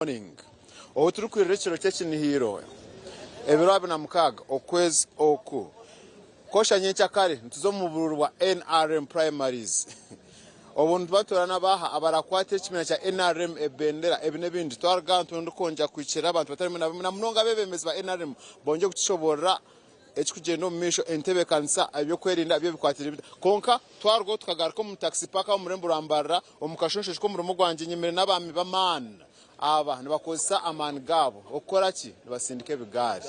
morning. Oturukwirira ekiro ky'ekinihiro. Ebiro 26 okwezi oku. Kosha nyencha kare ntuzo mu bururu bwa NRM primaries. Obuntu batorana baha abarakwate ekimenya kya NRM ebendera ebine bindi twargantu ndukonja kwicira abantu batari na munonga bebemezi ba NRM bonje kutishoborera ekikugenda mu misho entebe kanisa abyo kwerinda abyo bikwatira konka twargo tukagaruka mu taxi park mu murembo rambarra omukashonsho ko mu rwanje nyemere n'abami b'amana aba nibakozesa amani gabo okora ki nibasindike bigari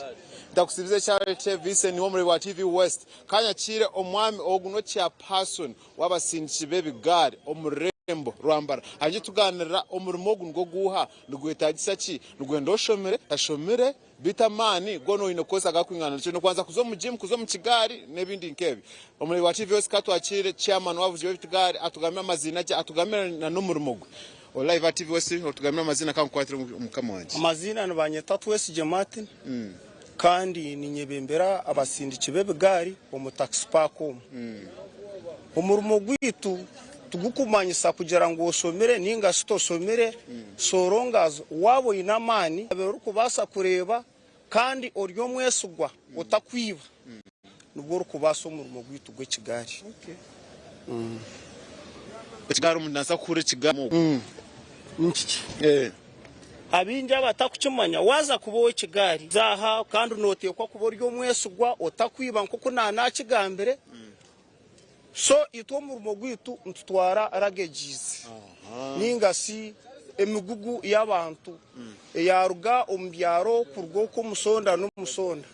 ndakusibize cyane Vincent wo muri wa TV West kanya kire omwami oguno kya person wabasindiki bebigari omurembo rwambara anje tuganira omurimo ogungo guha nugwetagisa ki nugwendo shomere ashomere bitamani gono inokoza gakwingana cyo kwanza kuzo mu gym kuzo mu kigari nebindi nkebi omuri wa TV West katwakire chairman wavuje bebigari atugamira amazina cya atugamira na numurimo Live TV West otugamira amazina kankwatira umukama wanje. Amazina nabanyeta Twese Martin. Kandi ninyebembera abasindiki bebigari mu taxi park. Umurimo gwitu tugukumanyisa kugira ngo osomere ninga sitosomere sorongazo wabo inamani aberu kubasa kureba kandi oryo mwesugwa utakwiba. Nubwo rukubasa umurimo gwitu gwe Kigali. Kigali umunasa kure Kigali. Abinja batakukimanya waza kubowe Kigali zaha kandi notekwa kuboryo mwesugwa otakwiba nko kunana kigambere so itwo mu rumo gwitu ntutwara ragejize ninga si emigugu y'abantu yaruga ombyaro kurgo ko musonda no musonda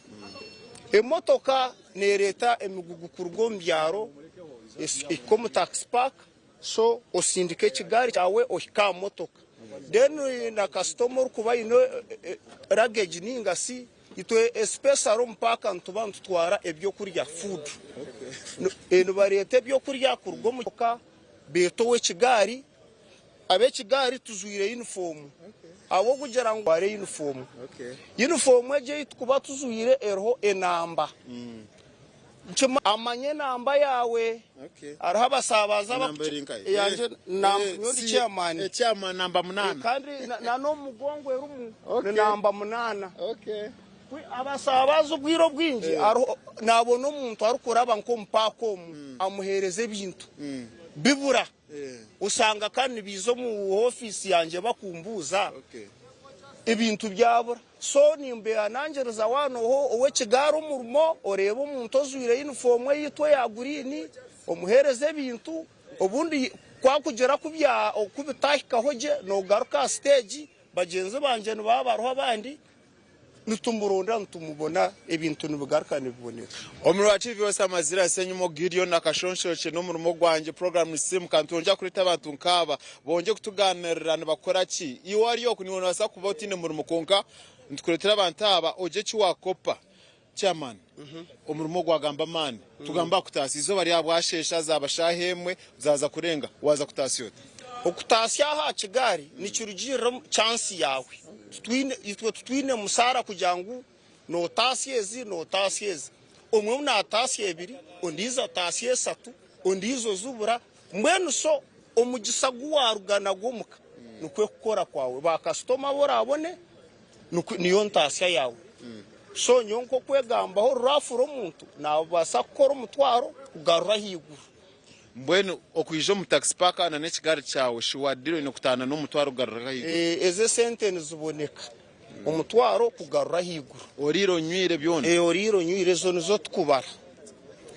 emotoka nereta emigugu kurgo mbyaro ko mu taxi park so osindike Kigali cyawe ohika motoka then na customer kuba ino luggage ninga si itwe special mpaka ntubantu twara ebyo kurya food eno barete byo kurya kurgo muka betowe Kigali abe Kigali tuzuire uniform abo kugera ngo bare uniform uniform eje kuba tuzuire erho enamba Chuma amanye namba yawe araho abasabaza yanje nyodi chairman namba 8 kandi no mugongo erumu namba 8 abasabaza ubwiro bwingi nabona umuntu arukuraba nko mpako amuhereze bintu bibura usanga kandi bizo mu office yanje bakumbuza ibintu byabura so nimbe anangereza wano ho owe Kigali umurimo oreba umuntu ozuire uniform yitwe ya green omuhereze bintu obundi kwa kugera kubya okubitahika hoje no garuka stage bagenze banje babaroho abandi nitumuronda ntumubona ibintu nibugaruka niboneka omuri wa TV West amazira senyumo Gideon nakashonshoche no murimo gwanje program sim kantonja kurita abantu nkaba bonje kutuganirira bakora ki iwo ariyo kunibona basa kubotine murimo konka ntukuretera abantu aba oje ki wakopa chairman omurimo gwagamba mani tugamba kutasi izo bari abwashesha zabashahemwe zaza kurenga waza kutasi yote okutasya ha Kigali ni kirugirira chance yawe twine musara kujangu no tasyezi omwe na tasye ebiri ondiza tasye 3 ondizo zubura mbwenu so omugisa guwarugana gomuka nukwe kukora kwawe ba customer borabone niyo ntasya yawe so nyonko kwegamba ho rafuro omuntu nabasa gukora umutwaro kugarura higuru mbwenu okwijo mu taxi park na n'ekigari cyawe shiwadiro ino kutana n'umutwaro ugarura higuru eze sentence zuboneka umutwaro kugarura higuru oriro nywire byone oriro nywire zo nizo tukubara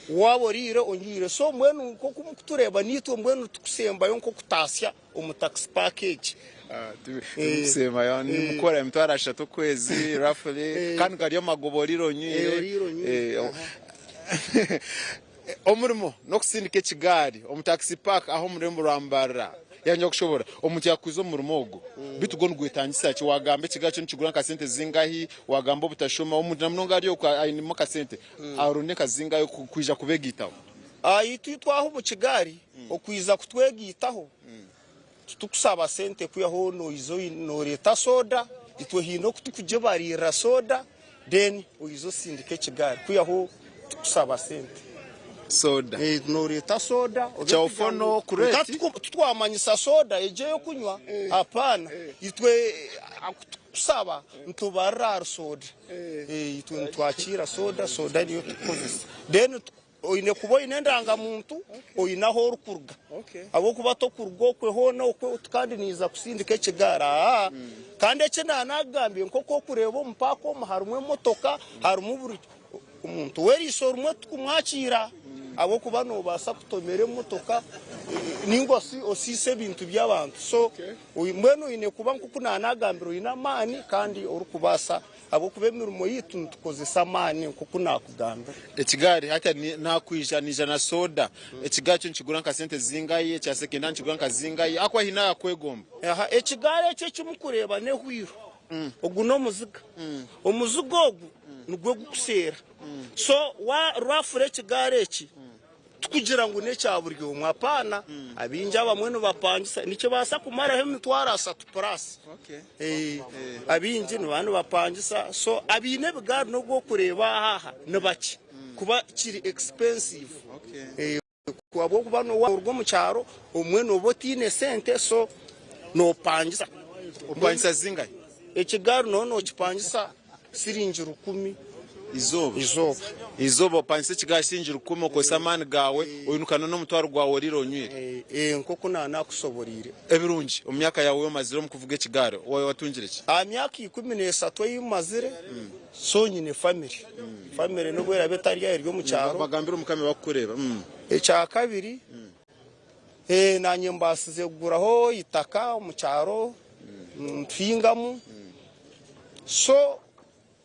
wabo riro onywire so mbwenu nko kutureba nitwe mbwenu tukusemba yonko kutasya mu taxi package tukusema yani mukora emitwaro 3 kwezi roughly kandi gariyo magoboriro nywire omurimo no kusindike Kigali omutaxi park aho murembo rambara yanje kushobora omuntu yakwizo murimo ogo bitugono gwetangisa ki wagambe Kigali cyo nikigura ka sente zingahi wagambo butashoma omuntu namnonga ariyo ayinimo ka sente arone kazinga yo kwija kubegitaho itwaho mu Kigali okwiza kutwegitaho tukusaba sente kuyaho no izo no leta soda itwe hino kutukuje barira soda then uizo sindike Kigali kuyaho tukusaba sente soda no leta soda chaofono kureti tutwamanyisa soda eje yo kunywa hapana itwe kusaba ntubarara soda twakira soda niyo tukozesa then oine kuba inendanga muntu oinaho rukurga abo kuba to kurgokwe hono okwe kandi niza kusindika ekigara kandi ekina nagambiye nkoko kureba umupaka omuharumwe motoka harumu buri umuntu weriso rumwe tukumwakira abo kuba no basa kutomera motoka ningo osise bintu by'abantu so mbwenu ine kuba nkuko nanagambiro ina mani kandi orukubasa abo kubemirimo yitu tukozesa mani nkuko nakugambira ekigari hata nakwijana na soda ekigari cyo nkigura nka sente zingaye cya sekenda nkigura nka zingaye akwa hina yakwegomba ekigari cyo kimukureba ne hwiro oguno muziga omuziga ogu nugwe gukusera so wa rwafure ekigari eki tukugira ngo ne cyaburyo umwapana abinja bamwe no bapangisa nicyo basa kumara he mitwara 3 plus abinji no bantu bapangisa so abine bigari no go kureba haha ne baki kuba kiri expensive kwabo kuba no warwo mu cyaro umwe no botine sente so no pangisa upangisa zingaye ekigari no kipangisa siringi 10 izobo panse kigashinjira ukumo ko samani gawe uyinukana no mutwaro gwawe rironywire nkoko nakusoborire ebirungi umyaka yawe yomazire mu kuvuga ekigare wowe watungire ki myaka 13 yimazire so nyine family no bwera betari yaryo mu cyaro bagambira umukame bakureba ecya kabiri nanye mbasize kuguraho itaka mu cyaro mfingamu so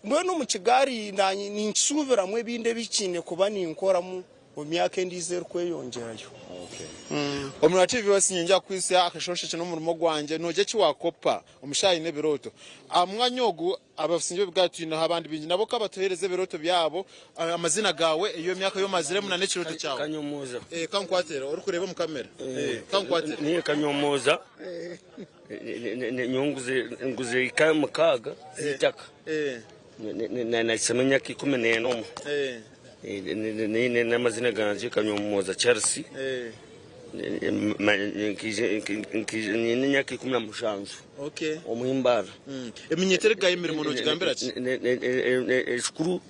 mbwenu mu kigari ninsubira mwe binde bikine kuba ninkoramu mu myaka ndize kweyongerayo Omura TV wasinyenja kwisi akashoshe cyo n'umurimo gwanje noje kiwakopa umushayi ne biroto amwanyogu abasinje bwatwina abandi bingi nabo kabatohereze biroto byabo amazina gawe iyo myaka yo mazire muna ne kiroto cyawe kanyomoza kankwatera uri kureba mu kamera kankwatera ni kanyomoza nguze ikamukaga zitaka na semenya kikumene no ni amazina ganje kanyomoza Chelsea ni nyaki 10 omuhimbara eminyetere gaye mirimo no kigambira ki eskuru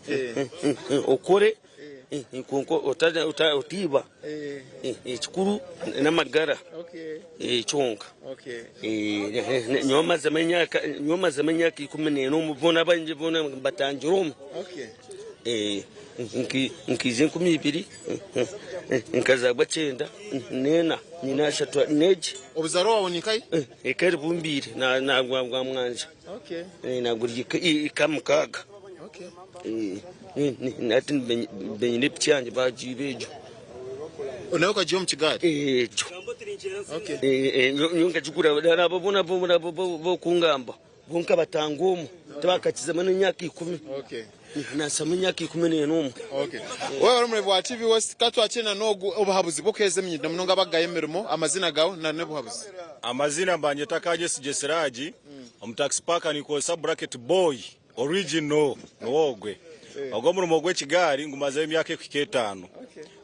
okore inkonko otiba ekikuru namagara chonka nyoma zamenya kikumene no mubona banje bona batangiromo nkije 12 nkazagwa 9 nena ninashatwa neje obuzaro wawe nikai ekari bumbiri na gwa mwanje nagurika ikamukaga natin benyine pyanje bajibejo onayo kajiyo mu kigari nyunga jukura darabo bona bo kungamba bonka batangomo tabakakiza mano nyaki 10 nasama nyaki 11 wewe rumwe bwa TV wose katwakina nogu obuhabuzi bokeze mnyida munonga bagaye mirimo amazina gawo na nebuhabuzi amazina mbanje takaje sijeseraji omtax park niko sub bracket boy original nowogwe agomuro gwe kigari ngumaze emyaka 5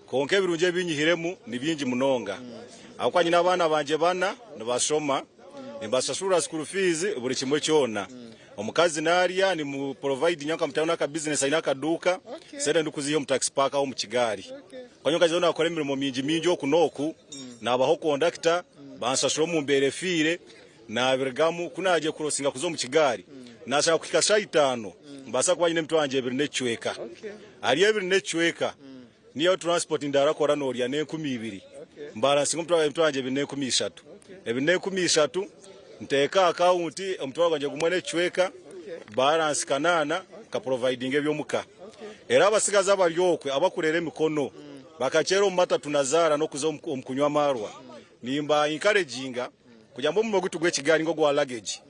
konke birunje binyihiremu nibingi munonga akwanye nabana banje bana nabashoma nimbasasura school fees buri kimwe cyona omukazi naria ni mu provide nyaka mtaona ka business aina kaduka sere ndukuziyo mu tax park au mu kigari kwanyoka zona akore mirimo mingi okunoku nabaho conductor bansasuro mu mberefire na birgamu kunaje crossinga kuzo mu kigari nashaka kukikasha 5 mbasa kwa nyine mtu wanje ebirnechweka ari ebirnechweka niyo transport ndara kora noria ne 12 mbara singo mtu wanje ebirne 13 nteka account omutwaro gwanje gumwene chweka balance kanana ka providing ebyo muka era abasigaza baryokwe abakurere mikono bakachero mata tunazara no kuzo omkunywa marwa nimba encouraginga kujambo mu gutugwe kigari ngo gwa luggage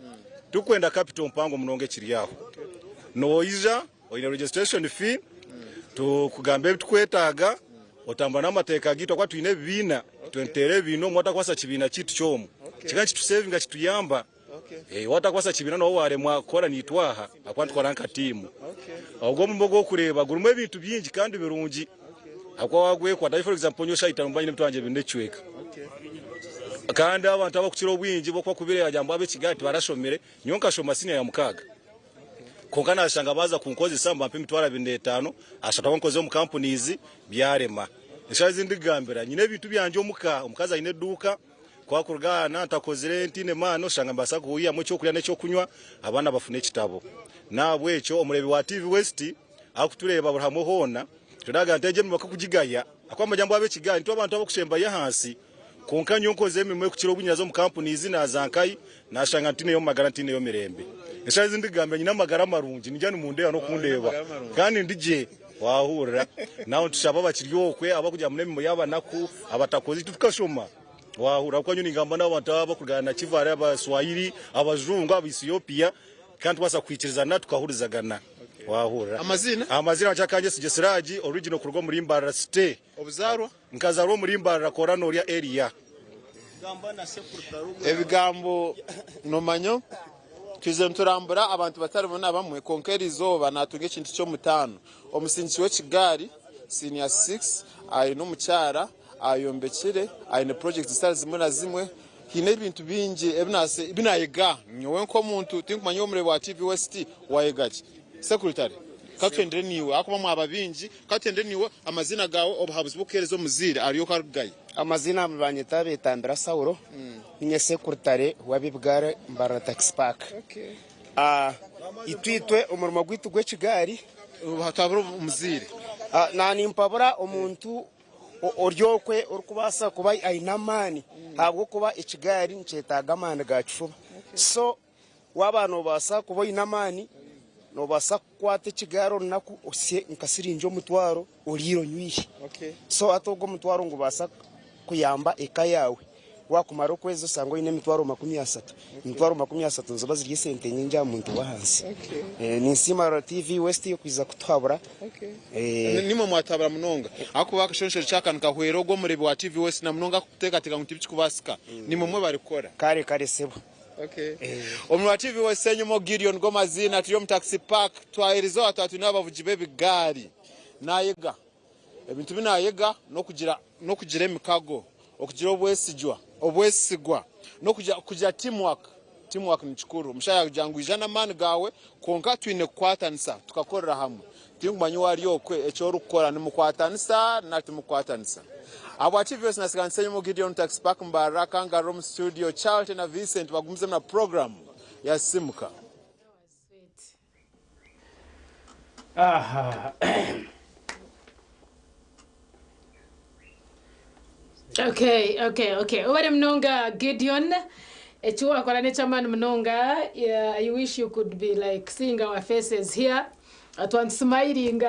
tukwenda capital mpango munonge kiriyaho noiza oine registration fee tukugambe tukwetaga otamba namateka gitwa kwa tuine bina twentere bino mwata kwasa kibina kitu chomu kiganchi tu saving kituyamba wata kwasa kibina no wale mwakora nitwaha akwantu kwaranka timu ahubwo mbogo kureba gurumwe ibintu byingi kandi birungi akwa wagwe kwa for example nyosha itambanye mtwanje binde chweka kandi abantu abakukira obwingi bwo kubireba jambo abe Kigali barashomere nyonka shoma sine ya mukaga konka nashanga baza kunkozesa mbampe mitwara 25 ashaka nkoze mu companies byarema eshazi ndigambira nyine bintu byanje omukaza ine duka kwa kurgana ntakozire ntine mano shanga mbasa kuya mu cyo kurya n'ecyo kunywa abana bafune kitabo nabwe cyo omurebi wa TV West akutureba buramo hona tudaga nteje mu bakugigaya akwama jambo abe Kigali nto abantu abakushemba ya hansi konka nyonko zemimwe kukiro bunyazo mu companies na zankai nashanga ntine yo magara ntine yo mirembe eshazi ndigambe nyina magara marungi njani munde no kundeba kandi ndije wahura nawo tushaba bakiryokwe abakujya munemi yabanaku abatakozi tukashoma wahura kwa nyuni ngamba n'abantu abakugana na Kivare abaswahili abazungu abisiyopia kandi twasa kwikirizana tukahurizagana wahura amazina acakanje Sigeseraji original kurwo muri Mbarara City obuzarwa nkazarwo muri Mbarara Koranoria area ebigambo nomanyo tuze nturambura abantu bataribona bamwe konkeri izoba natunge ikintu cyo mutano omusinzi we Kigali senior 6 ayi no mucyara ayombekire ayi ne project stars zimwe na zimwe hine ibintu bingi ebinase ibinayega nyowe nko muntu tinkumanyo muri wa TV West wayegaje secretary katwendere niwe akuba mwaba bingi katwendere niwe amazina gawe obuhabuzi bukerezo muzire ariyo karugaye amazina banyita betambira Saulo ninye secretary wabibware Mbarara Tax Park itwitwe umurimo gwitu gwe Kigali hatabura umuzire nani mpabura omuntu oryokwe urukubasa kuba ainamani habwo kuba Kigali ncetaga amana gacuba so wabano basa kuba inamani no basa kwate Kigaro naku osye nkasirinjo mutwaro oliro nywishi so atogo mutwaro ngo basa kuyamba eka yawe wakumara kwezi sango ine mitwaro 30 mitwaro 30 nzoba ziri sente nyinja muntu wahansi ni nsima TV West yo kwiza kutwabura nimo mwatabura munonga ako bakashonsho cyakanika hwero go muri wa TV West na munonga kutegatega ngo tibikubasika nimo mwe barikora kare sebo omwe wa TV West nyumo Gideon Gomazina turiyo mu Taxi Park twahirizo atatu n'abavuji bebigari nayega ebintu binayega no kugira emikago okugira obwesigwa no kugira teamwork ni kikuru mushaya kujangu ijana man gawe konka twine kwatanisa tukakorera hamwe tingumanyo wari yokwe echo rukora ni mukwatanisa na timukwatanisa abo TV West nasiganse nyumo Gideon Tax Park Mbarara Kangaroo Studio Charlton na Vincent bagumze na program ya Simka Okay. Owere mnonga Gideon. Echuwa kwa nature man mnonga. I wish you could be like seeing our faces here. Atuan smiling.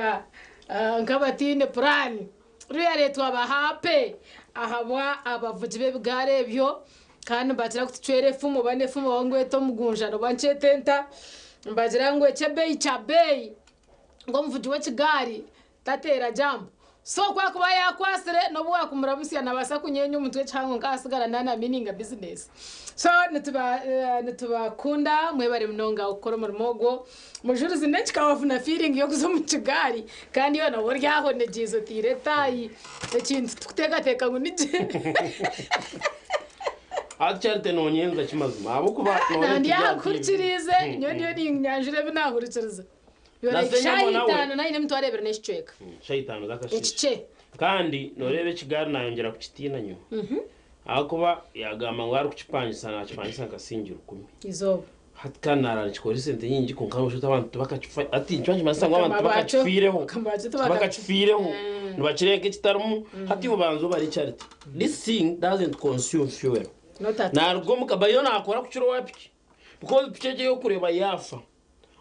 Nkabatine plan. Really tuaba happy. Ahawa abavuji bebigare byo. Kandi batira kutwere fumo bane fumo wangwe to mugunja no banche tenta. Mbajira ngwe chebei. Ngo mvuji we Kigali tatera jambo. So kwa kuba yakwasire no bwa kumurabusiya nabasa kunyenya umutwe cyangwa ngasigara nana meaning business. So nituba kunda mwebare mnonga ukora umurimo mujuru zineki kawafuna feeling yo kuzo mu Kigali kandi yo nabo ryaho negizo tiretayi ikintu tukuteka ngo nije Acharte no nyenza kimazima abo kuba no ndi yakurikirize nyo ni nyanjire binahurikirize Shayitano na ine mtu arebera neshcheka. Shayitano zakashije. Echiche. Kandi norebe Kigali nayongera kukitina nyo. Akuba yagama ngwari kucipangisa na cipangisa kasingira 10. Izoba. Hatka narara chikori sente nyingi konkano shuta abantu bakacifa ati ncwanje masanga abantu bakacifireho. Bakacifireho. Nibakireke kitarumu hati ubanzo bari charity. This thing doesn't consume fuel. Narwo mukabayona akora kuciro wapiki. Because picheje yo kureba yafa.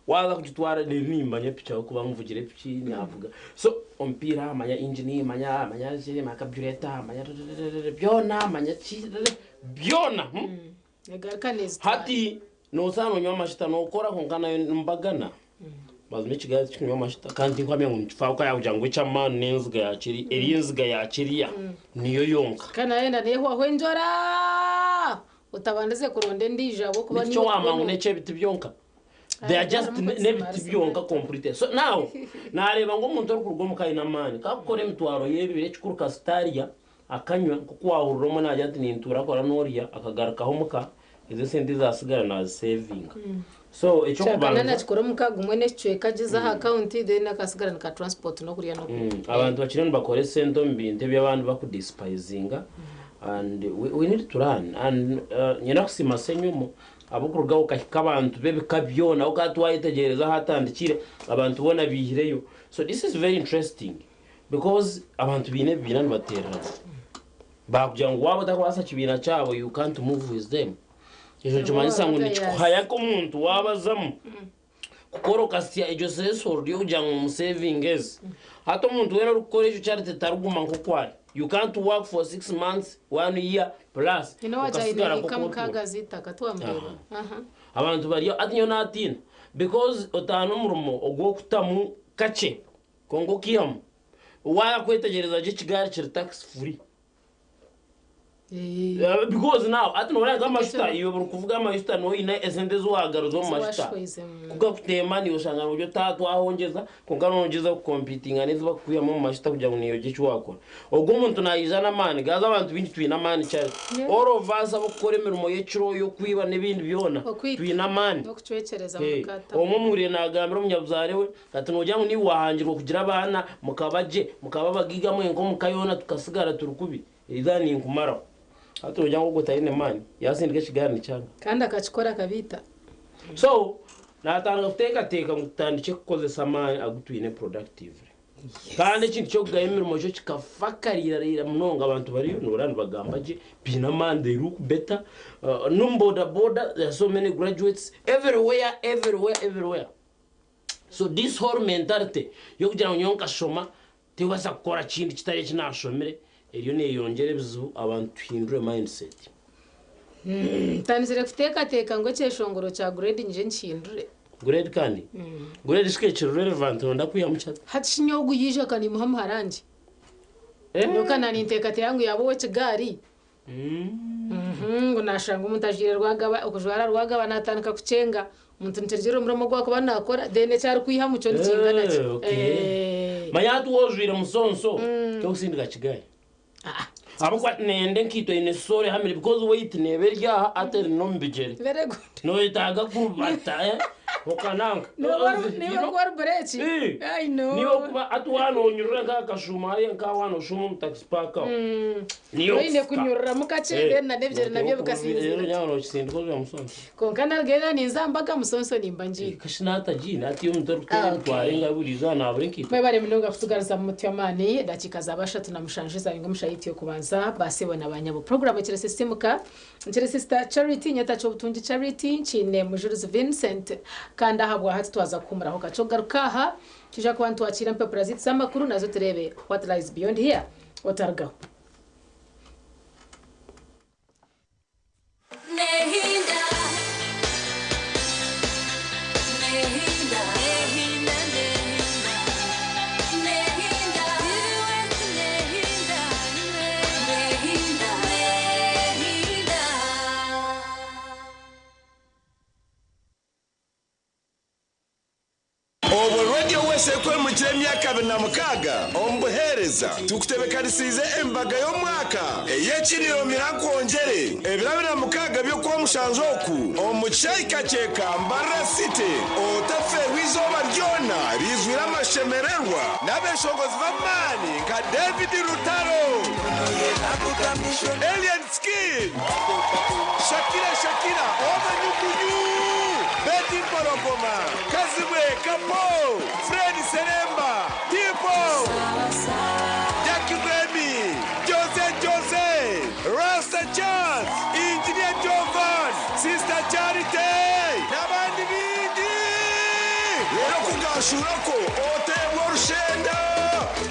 Waza kujitwara nimba nyapicha kuba mvugire pichi nyavuga so ompira amanya engineer manya je makabureta amanya byona manya chi byona hati no sano nywa mashita no kora kongana mbagana bazime Kigali kinywa mashita kandi kwamye ngifa ko yawujangwe chamani nenzga yakiri erinzga yakiriya niyo yonka kana yenda neho ahwenjora utabanze kuronde ndija bo kuba niyo wamangu nece biti byonka. They are just nebiti byonka complete. So now nareba ngo umuntu ari kurwo mukayi namani kakore mtwaro yebi bire chikuruka staria akanywa kuko wahururamo najya ati nintura akora n'uriya akagarukaho muka izo sente zasigara na saving so icyo kubanza nakikora mukaga umwe n'icyo kagize ha account then akasigara ka transport no kuriya no abantu bakiri bakore sento mbinde by'abantu bakudespaisinga and we need to run and nyina kusima senyumo abukuruga ukahika abantu bebikabyona ukatwayitegereza hatandikire abantu bona bihireyo so this is very interesting because abantu bine binani baterana bakugira ngo wabo takwasa kibina cyabo you can't move with them ejo jumanisa ngo nichkwaya ko umuntu wabazamo kukoro kasya ejo sesor yo kugira ngo mu savings hato umuntu wera ukore ejo charity taruguma nkokwari you can't work for 6 months 1 year plus ukasigara kamukagazita katwamureba abantu bari atinyo natina because otano murumo ogwo kutamu kache kongo kiyam waya kwetegereza je kigari kiri tax free because now atino wala gamashita iyo buri kuvuga amashita no ina esende zo agaruzo mashita kuga kutema ni usanga ujo tatu ahongeza kunganongeza competing anezi bakuya mu mashita kugira ngo niyo gicu wakora ubwo umuntu nayizana mani gaza abantu bintu twina mani cyane all of us abukore mirimo yeciro yo kwiba nebindi byona twina mani no kucwecereza mukata omumuriye nagambira umunyabuzare we ati nojya ngo ni wahangirwa kugira abana mukababagiga mwe ngo mukayona tukasigara turukubi idani inkumara hato jango gutayine mani yasindike kigani cyanga kandi akakikora kabita so natanga kuteka ngutandike kukozesa mani agutwine productively kandi ikintu cyo gahemira mojo kikafakarira munonga abantu bari norani bagambaje pina man they look better border there are so many graduates everywhere so this whole mentality yo kugira ngo nyonka shoma tiwasa gukora kindi kitari kinashomere iyo ne yongere bizu abantu hindure mindset tanzire kuteka ngo cyeshongoro cya grade nje nshindure grade kandi grade sketch relevant ndakuya muchat hatshinyogu yije kandi muhamu haranje nuka nani nteka yangu yabo kigari ngo nashanga umuntu ajire rwagaba ukujwara rwagaba natandika kucenga umuntu nterjero murimo gwako banakora dene cyari kuyiha mucyo ndikingana mayatu wozwira musonso cyo kusindika kigaye abukwa nende nkito ine sore hamire because wait neberya ater no mbigere very good no itaga kubata okananga niba gwar brechi I know niyo kuba atwano nyurura nkakashuma yenka wano shuma mutaxi park niyo ine kunyurura mukace na nebyere nabyo bukasinzira rero nyawo cisindi ko musonso konkana gena ninzambaga musonso nimbanji kashinata jina ati yo mutoro twarenga buriza na burinki mwebare mnoga kutugarza mu mutyamani dakika zabasha tunamushanjiza ngo mushayiti yo kubanza basebona abanyabo program kire system ka kire sister charity nyata cyo butungi charity chine mu Jules Vincent kandi ahabwa hati twaza kumuraho gaco garukaha kija ku bantu wakira mpe president zamakuru nazo turebe what lies beyond here otargaho sekwe mu myaka 26 ombuhereza tukutebekanisize embaga yo mwaka eyekiriyo mirakongere ebirabira mukaga byo kwa mushanjoku omucyayika cyeka Mbarara City otaferwa izoba ryona rizwira amashemererwa n'abeshongozi b'amani nka David Rutaro Alien Skin Shakira Omanyukunyu Betty Porogoma Kazibwe Kapo Fred Seremba Tipo Jackie Baby Jose Rasta Chance Engineer Jovan Sister Charity n'abandi bindi rero kugashura ko otebwa rushenda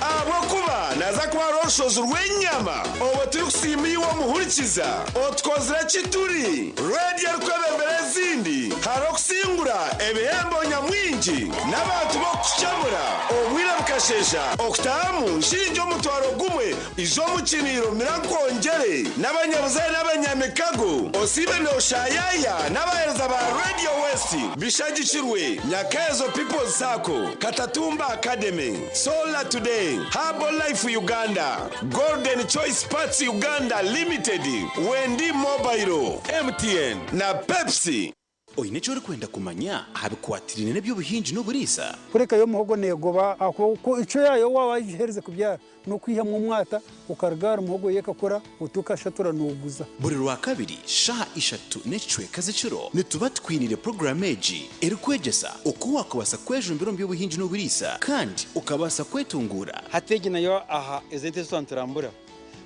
abo kuba naza kwa roshozo rwenyama obo turi kusimiye wo muhurikiza otkozera kituri radio rwebembere zindi haro kusingura ebihembo nyamwingi n'abantu bo kucyamura obwira bukashesha okutamu shinjo mutwaro gumwe izo mukiniro mirakongere n'abanyabuzaye n'abanyamikago osibe no shayaya n'abahereza ba Radio West bishagikirwe Nyakazo People's Circle Katatumba Academy Solar Today Herbal Life Uganda Golden Choice Parts Uganda Limited, Wendi Mobile, MTN na Pepsi. Oyine cyo kwenda kumanya habikwatirine nebyo buhinji no burisa kureka yo muhogo negoba ako ico yayo wabahereze kubyara no kwiha mu mwata ukargara muhogo yekakora utukashatura nuguza buri rwa kabiri sha ishatu necwe kaziciro nituba twinire programmeji erikwegesa uko wakubasa kwejumbiro mbyo buhinji no burisa kandi ukabasa kwetungura hatege nayo aha ezente santrambura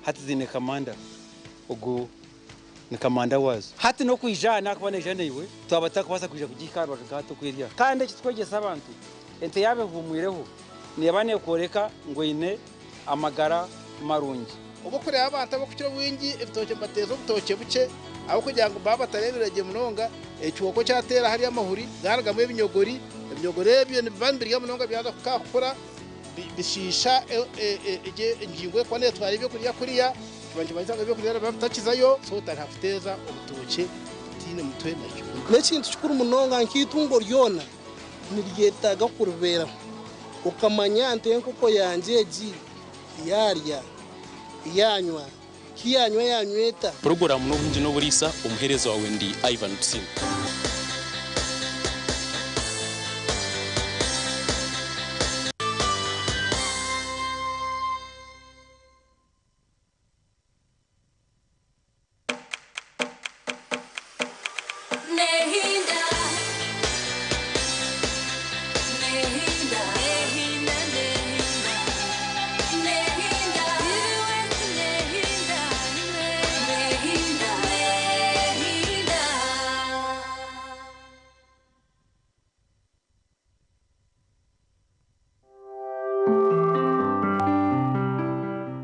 hatizine kamanda ugo ni kamanda wazo hati no kwijana akabone jane iwe twabata kubasa kuja kugikara bakagato kwiriya kandi kitwegesa abantu ente yabe humwireho niyabane koreka ngo ine amagara marungi ubo kure abantu abo kukiro wingi ifitoke mbatezo butoke buke abo kugira ngo baba tareberege munonga ecyuko cyatera hari amahuri garagamo ibinyogori byo nibambiriye munonga byaza kukakura bishisha ingingo kwa ne twari byo kuriya kuriya banje bazanga byo kurira batakizayo so tarafuteza ubutoke tine mutwe nacyo n'ekintu cyukuru munonga nkitungo ryona niriyetaga kurubera ukamanya ante nkoko yanje ji yarya yanywa kiyanywa yanyweta program no bunji no burisa umuherezo wawe ndi Ivan Tsim.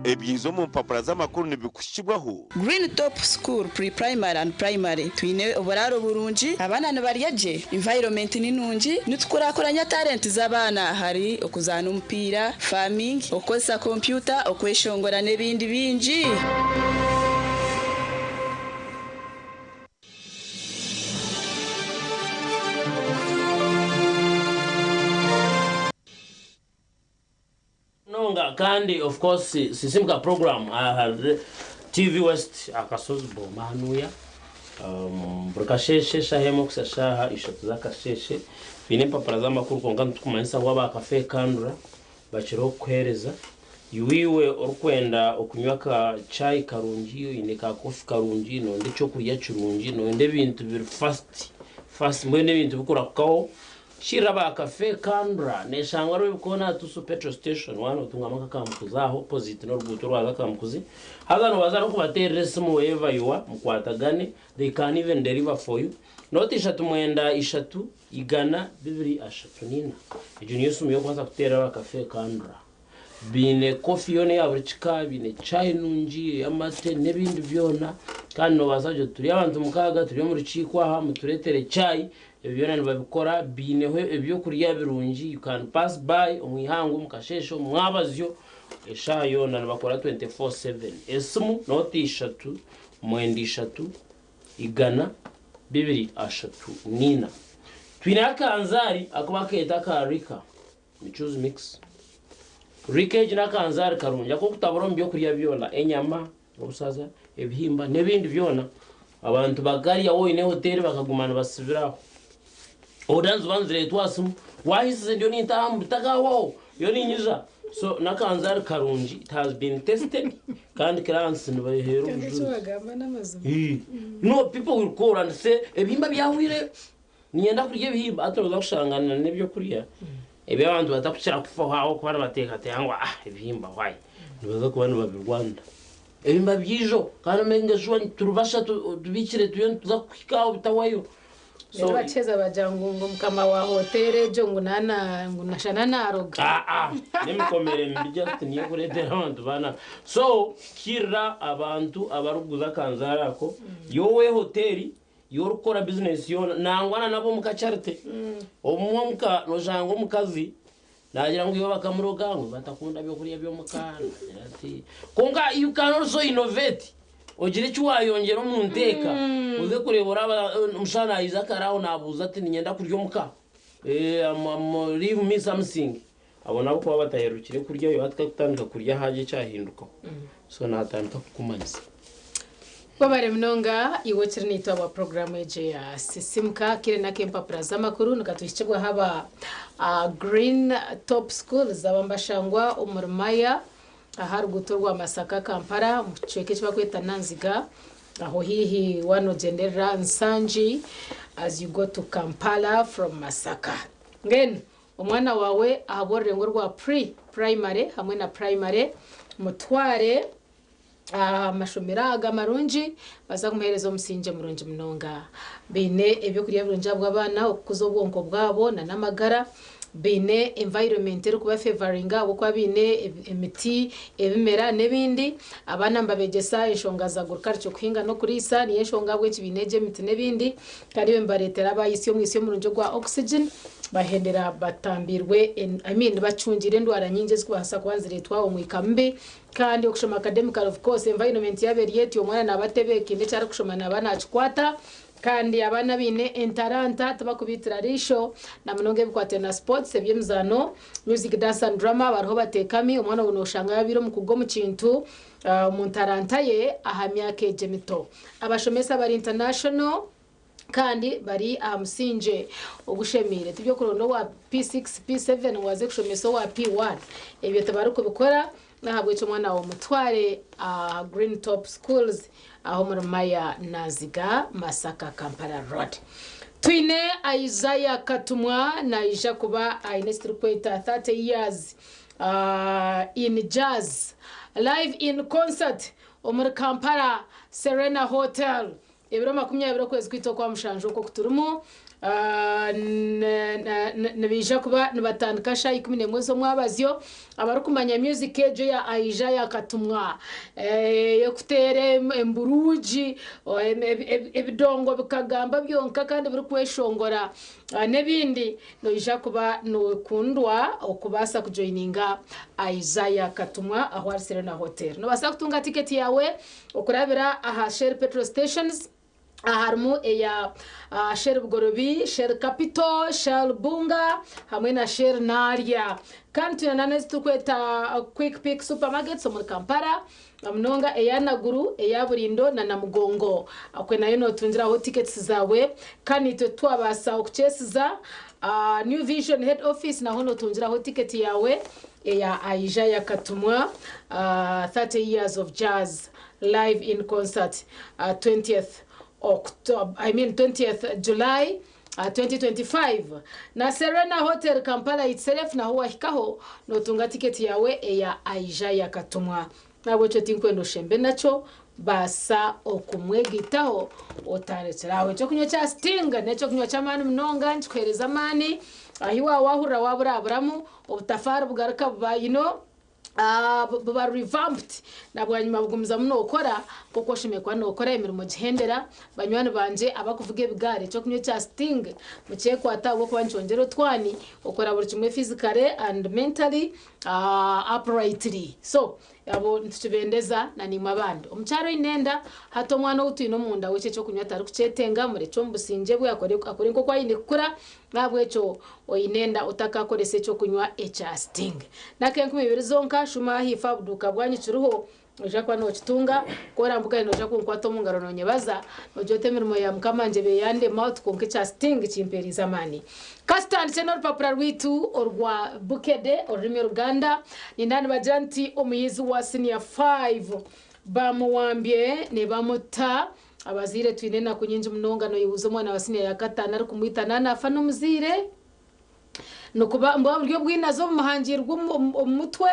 Ebyizo mu mpapura z'amakuru nibikushibwaho Green Top School Pre-Primary and Primary twine oburaro burungi abana nibariyaje environment ninungi nitukorakoranya talent z'abana hari okuzana umupira farming okosa computer okweshongora nebindi bingi kandi of course sisimka program TV West akasozi bomanuya burkasheshe shahemo kusashaha ishatu zakasheshe bine papara z'amakuru konga tukumanisa waba kafe kandura bachiro kwereza yuwiwe orukwenda okunywa ka chai karungi ine ka coffee karungi no ndicho kurya kirungi no ende bintu bir fast mwene bintu bikura kaho shiraba cafe kandra neshangwa rwe bikona tusu petrol station wano tungamaka kamkuzaho opposite no rubuto rwaga kamkuzi hazano bazara kubaterere simu weva yuwa mukwatagane they can even deliver for you noti ishatu mwenda ishatu igana bibiri ashatu nina ejo niyo sumu yo kwanza kutera cafe kandra bine coffee yone ya burchika bine chai nungi amate nebindi byona kandi no bazaje turi abantu mukaga turi mu rukiko aha muturetere chai ebyona nibabikora bineho ebyo kuriya birungi you can pass by omwihango mukashesho mwabazyo eshayo nabakora 24/7 esimu noti ishatu mwendi ishatu igana bibiri ashatu nina twina kanzari akubaketa ka rika michuzi mix rika jina kanzari karunja ko kutaboro mbyo kuriya byona enyama obusaza ebihimba nebindi byona abantu bagari yawo ine hotel bakagumana basubiraho odanzu banzire twasum wahise ndio ni ntamu tagawo yoni nyiza so nakanzari karunji it has been tested kandi clearance nibahero no people will call and say ebimba byahwire nienda kurye bihimba atoza kushangana nebyo kuriya ebe abantu batakuchira kufa hawo kubana bateka tangwa ebihimba why nibaza kubana babirwanda ebimba byijo kandi mengejwa turubasha tubikire tuyo tuza kwikaho bitawayo so bacheza bajangu mkama wa hotel jo ngunana ngunashana naroga nimikomere mbija tiniye kuretera abantu bana so kira abantu abaruguza kanzara ko yowe hoteli yorukora business yo nangwana nabo mukacharite omwomka nojango mukazi nagira ngo yo bakamuroga ngo batakunda byo kuriya byo mukana ati konga you can also innovate ogire cyuwayongera mu nteka uze kurebora umushana izakaraho nabuza ati nyenda kuryo muka leave me something abona ko bataherukire kurya yo atandika kurya haje cyahinduka so natandika kukumanyisa Babare mnonga iwotire nitwa wa programu eje ya sisimka kire na kempa praza makuru nakatushibwa haba Green Top School zabambashangwa umurmaya ahari gutorwa Masaka Kampala mu cweke kibakweta Nanziga aho hihi wano general Nsanji as you go to Kampala from Masaka ngene umwana wawe ahabore ngo rwa primary hamwe na primary mutware amashomera agamarunji baza kumuhereza umusinje murunji mnonga bine ebyo kuriya birunja bw'abana okuzo bwonko bwabo na namagara bine environment ero kuba favoringa abo kwa bine emiti ebimera nebindi abana mbabegesa eshongaza gurukar cyo kuhinga no kurisa ni eshonga bwe kibineje emiti nebindi kariwe mbaretera abayisiyo mwisiyo murunjo gwa oxygen bahendera batambirwe bacungire ndwara nyingi zikubasa kwanziretwa umwikambe kandi okushoma academical of course environment yaberiye umwana nabatebeke ndetse ari kushoma nabana achikwata kandi abana bine entaranta tabakubitira risho na mnonge bikwate na sports ebyemzano music dance and drama bariho batekami umwana uno ushanga yabiro mu kugo mu kintu muntaranta ye ahamya keje mito abashomesa bari international kandi bari amusinje ugushemire tibyo kurondo wa P6 P7 waze kushomesa wa P1 ebyo tabaruko bikora nahabwe cyo mwana wa mutware Green Top Schools aho murmaya Naziga Masaka Kampala Road twine Isaiah Katumwa na isha kuba Ainestri Kweta 30 years in jazz live in concert omur Kampala Serena Hotel ebiro 20 kwezi kwito kwa mushanjo ko kuturumo nabija kuba nibatandika sha 11 zo mwabazyo abarukumanya music ejo ya Aisha ya Katumwa yo kutere emburuji ebidongo bikagamba byonka kandi biri kweshongora nebindi noija kuba no kundwa okubasa kujoininga Aisha ya Katumwa aho Serena Hotel no basa kutunga ticket yawe okurabira aha Shell petrol stations aharmu eya Shell Bugorobi, Shell Capital, Shell Bunga, hamwe na Shell Naria. Kandi tunanane tukweta Quick Pick Supermarkets mu Kampala, mnonga eya Naguru, eya Burindo na Namugongo. Akwe nayo no tunjira ho tickets zawe, kandi twabasa okuchesiza New Vision Head Office na hono tunjira ho ticket yawe eya Aisha ya Katumwa 30 years of jazz live in concert 20th July 2025 na Serena Hotel Kampala itself na huwa hikaho no tunga tiketi yawe eya Aisha ya Katumwa nabo cyo tinkwendo shembe nacho basa okumwegitaho otareterawe cyo kunyo cha Sting necho kunyo cha mani mnonga nkwereza mani ahiwa wahura wabura aburamu obutafari bugaruka ba buba revamped nabwanyuma bugumza muno okora koko shimekwa no okora emirimo gihendera banywani banje abakuvuga ebigare cyo kunyo cha Sting mucyekwa atabo kwa nchongero twani okora buri kimwe physically and mentally uprightly so yabo ntubendeza na ni mabandi omucharo inenda hato mwana utino munda weche cyo kunywa tari kucetenga muri cyo mbusinje bwe akore nko kwa ine kukura nabwe cyo oyinenda utakakorese cyo kunywa echa Sting nake nkumibiri zonka shuma hifa buduka bwanyi ciruho oja kwa no kitunga kora mbuga ino ja kunkwato mungaro no nyebaza ojote mirimo ya mkamanje be yande mouth konke cha Sting chimperi zamani Kastan channel popular witu orwa Bukede orimi Uganda ni ndani bajanti omuyizi wa senior 5 bamuwambye ne bamuta abazire twinena kunyinje mnonga no yuzo mwana wa senior ya katana ari kumwita nana afano muzire nokuba mbwa bwinazo muhangirwa umutwe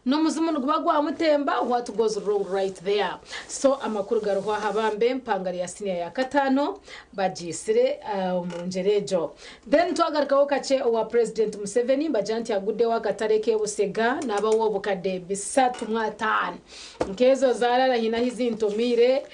no muzimu ngubagwa mutemba what goes wrong right there so amakuru garuha habambe mpangari ya senior ya katano bajisire umunjerejo then twagarukaho kace wa president Museveni bajanti yagude wa katareke busega naba wo bukade bisatu mwatana nkezo zarara hina hizintomire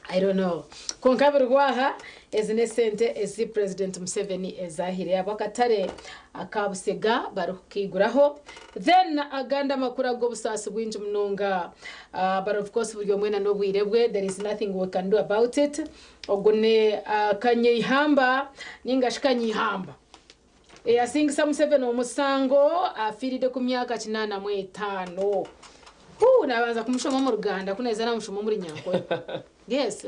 I don't know konkabirwaha ezine sente ezi president Museveni ezahire abakatare akabusega barukiguraho then aganda makura go busasi bwinje munonga but of course buryo mwena no bwirebwe there is nothing we can do about it ogone kanyihamba ninga shikanyihamba eyasingisa Museveni omusango afiiridde ku myaka 85 nabanza kumushoma mu Ruganda kunaweza na mushomo muri Nyankoyo. Yes,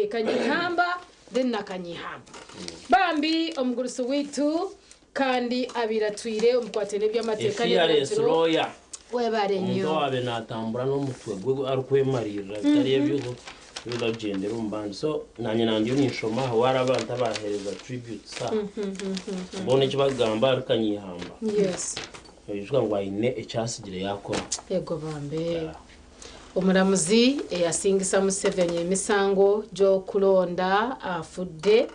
Kanyihamba then na Kanyihamba. Bambi omugurusu witu kandi abiratwire omukwatene by'amateka n'eby'amatiro webarenyo ndo abe natambura no mutwe gwe arukwemarira bitari ebyo bibagendera umbandi so nanye nandiyo ninshoma wari abantu abahereza tribute sa bone kibagamba arikanyihamba. Yes, yishwa ngo ayine ecyasigire yakora yego bambe omuramuzi eyasingisa Museveni emisango jo kulonda afudde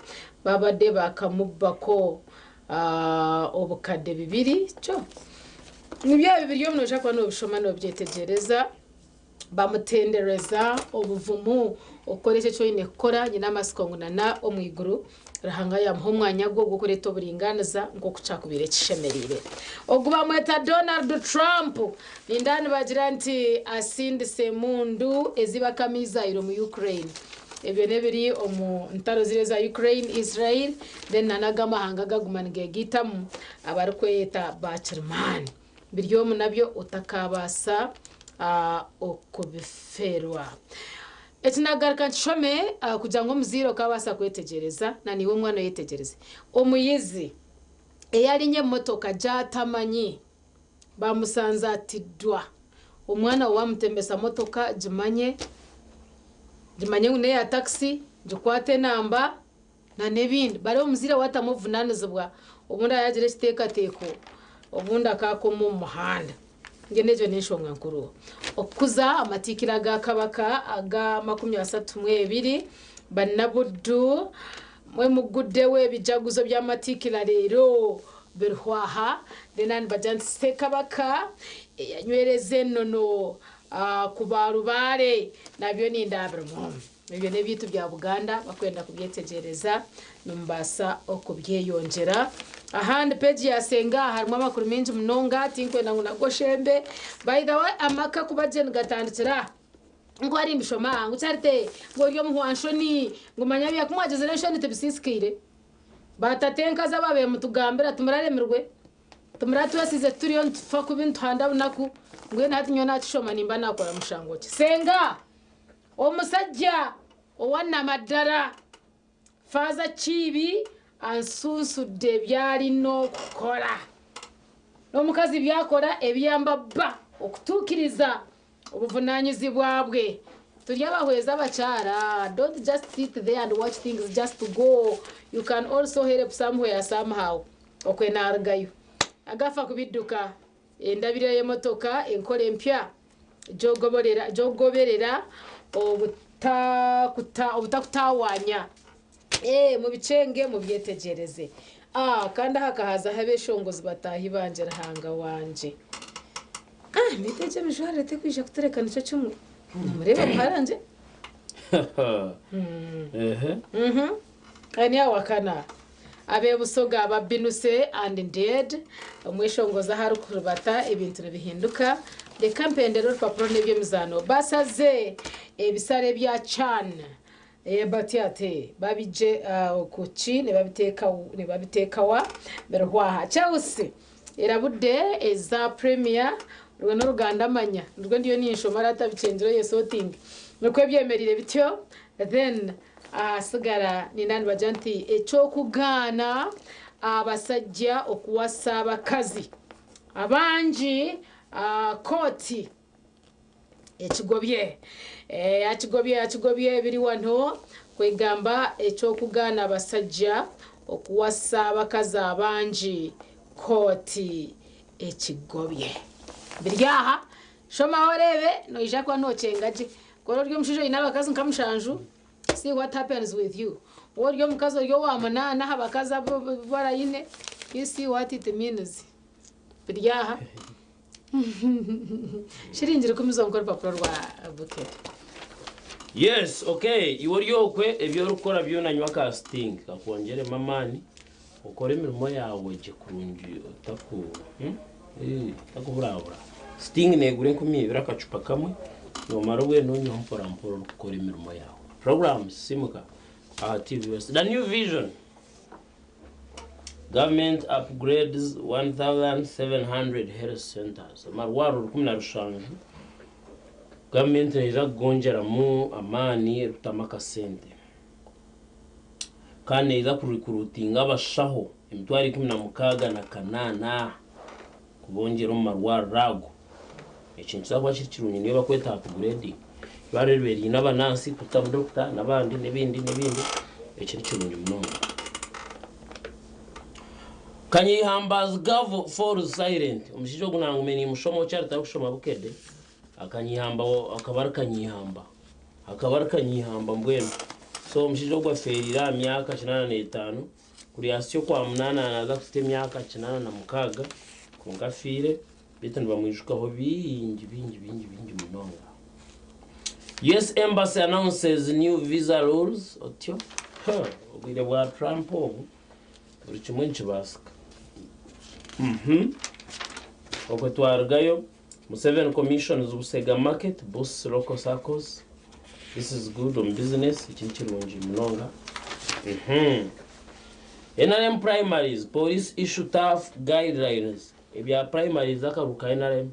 babadde bakamubbako obukadde 2 cyo nibyo bibiri omnosha kwa no bishoma no byetegereza bamutendereza obuvumu okoreshe cyo ine kora nyina masikongo na omwiguru rahanga ya mhomwanya gwo gukoreta oburinganiza ngo kucakubire kishemerire oguba mweta Donald Trump nindani bagira nti asindise mundu eziba kamiza iro mu Ukraine ebyo nebiri omu ntaro zire za Ukraine Israel then nanagama hanga gagumanige gitamu abarikweta Batman biryo mu nabyo utakabasa okubiferwa etinagaruka nshome kugira ngo muziro kabasa kwetegereza na niwe mwana yetegereze omuyizi eyalinye motoka jatamanyi bamusanza atidwa omwana wamutembesa motoka jimanye une ya taxi jikwate namba na nebindi bare omuzira watamuvunanizibwa obunda yagire kiteka teko obunda kakomo muhanda ngenejo nishonga nkuru okuza amatikira ga kabaka aga 32 banabuddu mwe muguddewe bijaguzo by'amatikira lero berhwaha denan bajanse kabaka yanywereze nono kubarubare nabyo nindabirmo ebyo nebitu bya Buganda bakwenda kubyetegereza numbasa okubyeyongera ahandi page ya senga harimo amakuru menshi munonga tinkwenda nguna goshembe by the way amaka kubajen gatandikira ngo ari mbishoma ngo cyarte ngo ryo muhwanshoni ngo manyabya kumwageze nshoni tebisiskire batatenka zababe mutugambira tumuraremerwe tumuratuwasize turiyo ntfa kubintu handa bunaku ngwe nati nyona tishoma nimba nakora mushango ki senga omusajja owanna madara faza chibi ansusudde byali no kukola n'omukazi byakora ebiyamba ba okutukiriza obuvunanyizibwa bwe tuli abahweza abakyala don't just sit there and watch things just to go you can also help somewhere somehow okwenargayo agafa kubidduka endabira y'emotoka enkola empya jogoberera obutakutawanya mu bicenge mu byetegereze kandi hakahaza habeshongozi batahi banje rahanga wanje mbiteje mishwara te kwisha kutereka nico cyumwe mureba muharanje ani awakana abe busoga ababinuse and dead umweshongoza haru kurubata ibintu bihinduka de kampendero papuro nebyo mizano basaze ebisare bya chan batiate babije kuchi ne babitekawa berhwaha Chelsea irabudde eza premier rwe no Ruganda manya rwe ndiyo ninshomara tabicengero yesoting nuko byemerire bityo then sigara ni nani bajanti echo kugana abasajja okuwasa abakazi abanji koti ekigobye akigobye biri wano kwegamba echo kugana abasajja okuwasa abakazi abanji koti ekigobye biryaha shoma orebe no ijakwa no chengaje koro ryo mushijo inabakazi nkamushanju. See what happens with you. What your mukazo yo wamana na habakaza barayine. You see what it means. Biryaha. Shirinjire kumizongora papuro rwa buket. Yes, okay. Iworiyo kwe ebyo rukora byo nanywa casting akongere mamani. Ukore imirimo yawe gikurungi utaku. Takuburabura. Sting negure nkumi birakacupa kamwe. No marwe no nyompora mporo ukore imirimo yawe. Programs Simuka TV West. The new vision. Government upgrades 1,700 health centers. Marwaro rukumina rushanju. Government nira gonjera mu amani rutamaka sente. Kane iza kurikurutinga abashaho emitwari 16 na kanana kubongera mu Marwaro rago. Ekintu cyakwa kirunyi niba kweta upgrading. Bareberi n'abanansi kutamu doctor nabandi nebindi ekiri kirunyi munonga. Kanyihambaz gavo for silent umushijo gunangumeni mushomo cyarita kushoma bukede akanyihamba akabara kanyihamba mbwenu so umushijo gwa ferira myaka 85 kuri asyo kwa munana naza kufite myaka 86 kungafire bitanu bamwishukaho bingi munonga. US Embassy announces new visa rules otyo ubire bwa Trump obu buri kimwe nkibasika. Oko twargayo Museveni commissions ubusega market boosts local circles. This is good on business ikinchirungi munonga. NRM primaries police issue tough guidelines. Ebya primaries akaruka NRM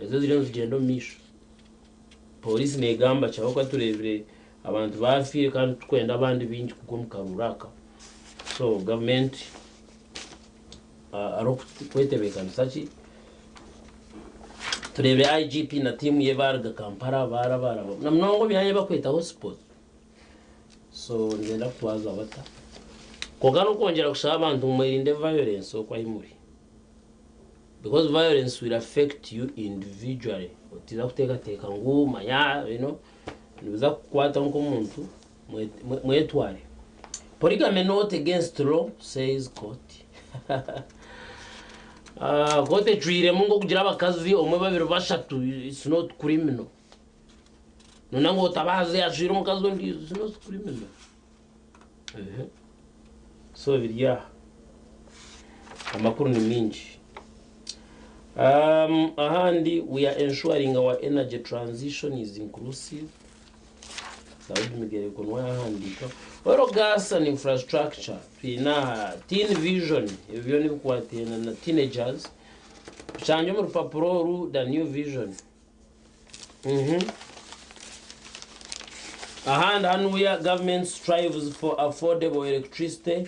ezo ziriyo zigendo misho police negamba cyaho kwa turebere abantu bafire kandi tukwenda abandi bingi kuko mukaruraka. So government kwetebekana sachi turebe IGP na team ye barga Kampala bara na mnongo byanye bakweta hotspot. So ngenda kutwaza bata kogano kongera kushaba abantu mwirinde violence okwa imuri, because violence will affect you individually. Utiza kuteka nguma ya nibuza kukwata nk'omuntu mwetware. Polygamy not against law, says court. Kote twire mungo kugira abakazi omwe babiri bashatu, it's not criminal. Nonango utabaze yashira umukazi ndi, it's not criminal. So biriya amakuru ni mingi. Ahandi we are ensuring our energy transition is inclusive. Saudi migere konwa handika. Oro gas and infrastructure twina teen vision ebyo ni kukwatena na teenagers chanjo mu rupapuro ru the new vision. Ahandi and where government strives for affordable electricity.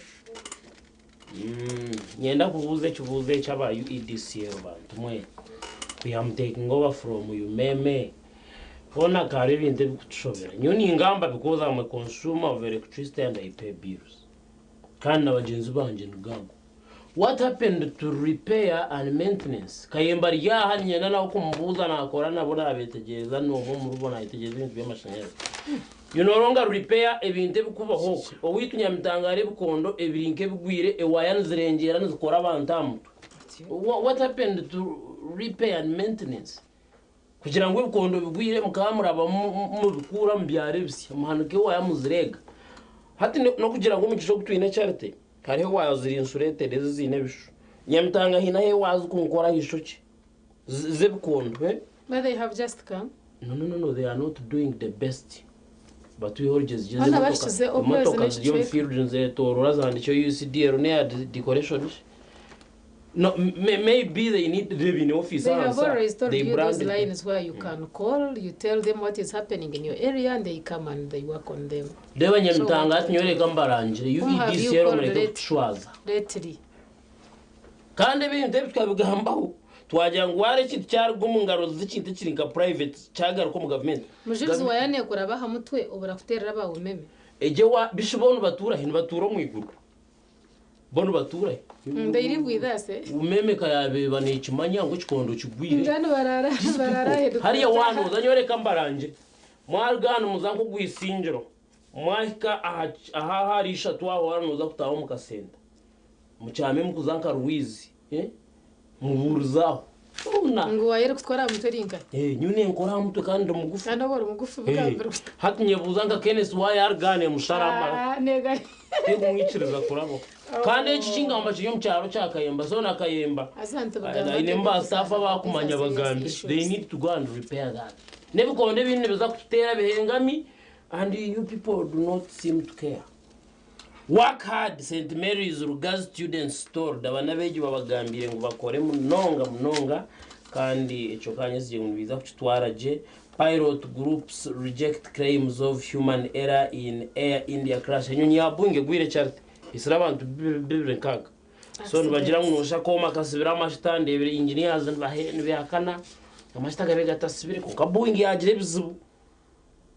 Nyenda kuvuze kivuze cyaba UEDC abantu mwe we am taking over from you meme fona kare binde bikushobera nyoni ingamba because I'm a consumer of electricity and I pay bills kana bagenzi banje ngango. What happened to repair and maintenance? Kayemba rya hanyena na ukumbuza na akora nabona abetegereza no mu rubona itegereza ibintu by'amashanyarazi. You no longer repair ebinte bikubaho owitunya mitangare bukondo ebirinke bigwire ewaya nzirengera nzikora abantu. What happened to repair and maintenance? Kugira ngo bukondo bigwire mukamuraba mu bikura mbyare bisi amahanuke waya muzirega hati no kugira ngo mukisho kutwine charity hariho waya ziri insulated ezine bisho nyamtanga hina he wazi kunkora hishoki zebikondo but they have just come. No, they are not doing the best. But we all just field UCD decoration. No, maybe they need revenue officer. They have already told you those lines where you can call, you tell them what is happening in your area, and they come and they work on them. They when you tanga nyore kambaranje, you this year on the shwaza. Lately. Kandi binde bikabigambaho. Twajangware kintu cyaruguma ngaro z'ikintu kiringa private cyagaruka mu government. Mujizi wayane kurabaha mutwe obura kuterera bawumeme. Eje wa bishobonu batura hin baturo mu iguru. Bono batura. Ndayiri gwidase. Umeme kayabe banikimanya ngo kikondo kigwire. Ngano barara hedu. Hariya wanu uzanyore kambaranje. Mwargano muzanko gwisingiro. Mwahika aha harisha twaho wanu uza kutaho mukasenda. Mucyame mukuzanka ruwizi, muburuzaho. Ngo wayere kutwara muteringa. Nyune nkora mutwe kandi mugufu. Kandi boro mugufu bugambira. Hatinye buzanga Kenneth wayargane musharama. Nega. Ego mwikiriza kurabo. Kandi iki kingamba cyo mu cyaro cyakayemba zona kayemba. Asante bugamba. Inemba safa bakumanya bagambi. They need to go and repair that. Nebikonde bintu biza kutera bihengami and you people do not seem to care. work hard. St Mary's Rugazi Student Store dabana beji babagambire ngo bakore munonga kandi eco kanya ziye ngo biza kucitwaraje. Pilot groups reject claims of human error in Air India crash. Nyonyi abunge gwire charity isira abantu bibire kaga. So nbagira ngo nosha koma kasibira amashitande ebire engineers nbahakana amashitaga begatasibire ko kabunge yagire bizibu.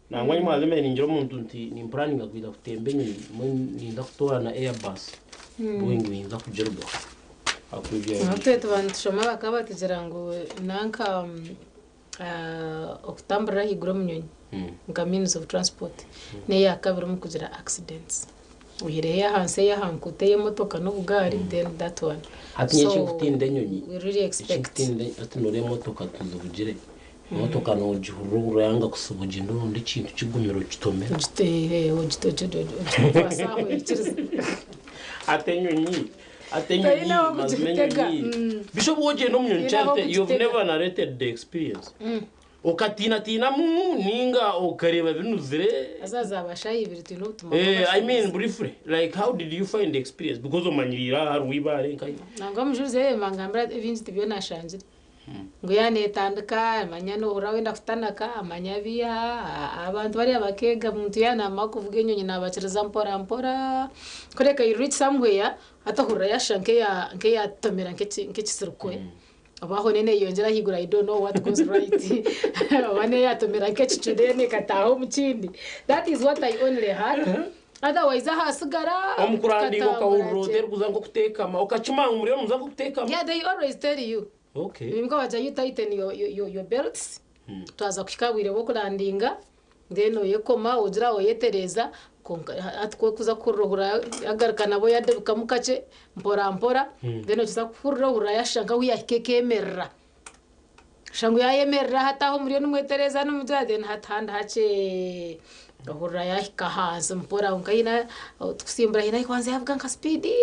Nangwa nyuma zime ninjiro muntu nti ni planning agwida kutembe nyine ninda kutora na Airbus. Boeing winza kujerwa. Akubye. Ateto bantushoma bakaba tugera ngo nanka okutambura higuro munyonyi nka means of transport ne yakabira mu kugira accidents uhire ya hanse ya hankute y'imotoka no bugari then that one hatinye kutinde nyonyi we really expect atinore motoka tuzugire motoka no jihururu yanga kusubuje ndundi kintu kigumiro kitomera gite ogitoje kwasaho ikiriza atenyonyi mazmenyi bishop woje no munyonyi charte you've never narrated the experience okatina mu ninga okareba binuzire azaza abashayi ibiriti no tuma I mean briefly like how did you find the experience because omanyira harwibare nkai nanga mujurize mangambira ibintu tibyo nashanjire ngo yanetandika amanyano urawenda kutanaka amanyabia abantu bari abakega muntu yana makuvuga nyonyi nabakiriza mpora koreka you reach somewhere atahura yashanke ya tomera nk'ikisirukwe abaho nene yongera higura I don't know what goes right wane yatomera nk'ikicudene kataho mukindi. That is what I only had. Otherwise hasigara omukurandingo ka uroder kuzango kutekama okachimanga muri muzango kutekama. Yeah, they always tell you. Okay. Bimwe baje you tighten your belts. Twaza kukabwire bo kurandinga then oyekoma ugira oyetereza atko kuza kuruhura agarukana bo yadebuka mukace mpora then uza kuruhura yashanga wiyakekemerera shangu yayemerera hataho muri n'umwetereza n'umujade hatanda hace gahura yakahaza mpora ungayina tusimbura hina kwanza yavuga nka speedy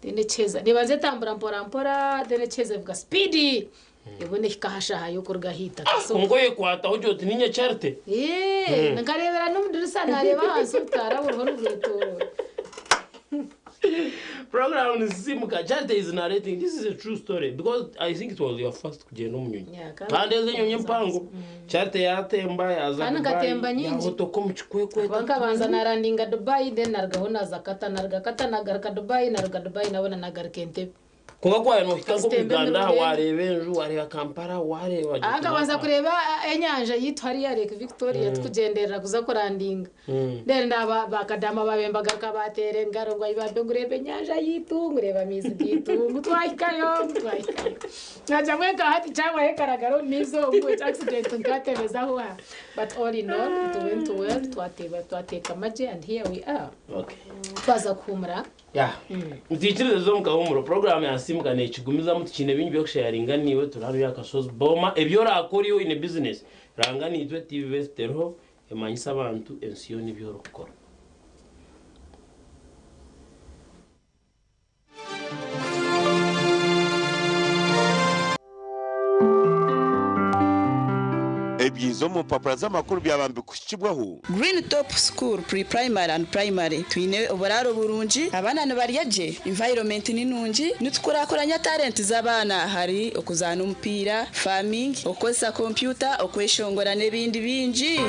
then cheza nibanze tambura mpora then cheza vuga speedy ibone kahasha hayo kurga hita so ngoye kwata ujo tininye charte nkarebera n'umudirisa nareba hansi utara buhoro bwito program nisimuka charte is narrating. This is a true story because I think it was your first kugenda umunyonyi kandi ezenyonyi mpango charte yatemba yaza ngatemba nyingi yahotoko muchikwekwe banka banza narandinga Dubai then nargahona zakata nagarka Dubai nabona nagarka Entebbe kuba kwa no hikango Uganda warebenju wareba Kampala wareba anga banza kureba enyanja yitwari ya Lake Victoria tukugenderera kuza kurandinga then ndaba bakadama babembaga kabatere ngaro ngo ibabe gurebe enyanja yitungureba mizi yitungu twahikayo naja mweka hati cyangwa hekaragaro nizo ngo accident ngatebeza ho but all in all it went well twateka maje and here we are. Okay, twaza kumura mutichirize zo mukahumuro program yasimuka nekigumiza mutukine binyi byo kusharinga niwe turaro yakasoza boma ebyo rakoriyo in business ranga nitwe TV Vesterho emanyisa abantu ensiyo nibyo rukora. Ebyinzo mu papura z'amakuru byabambe kushibwaho. Green Top School Pre-Primary and Primary twine oboraro burungi abana nabariyaje environment ninungi nitukorakoranya talent z'abana hari okuzana umupira farming okosa computer okweshongora nebindi bingi.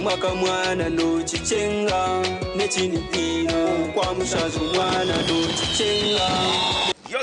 Mwaka mwana no chichenga nechini pino kwa mushazo mwana no chichenga. Yo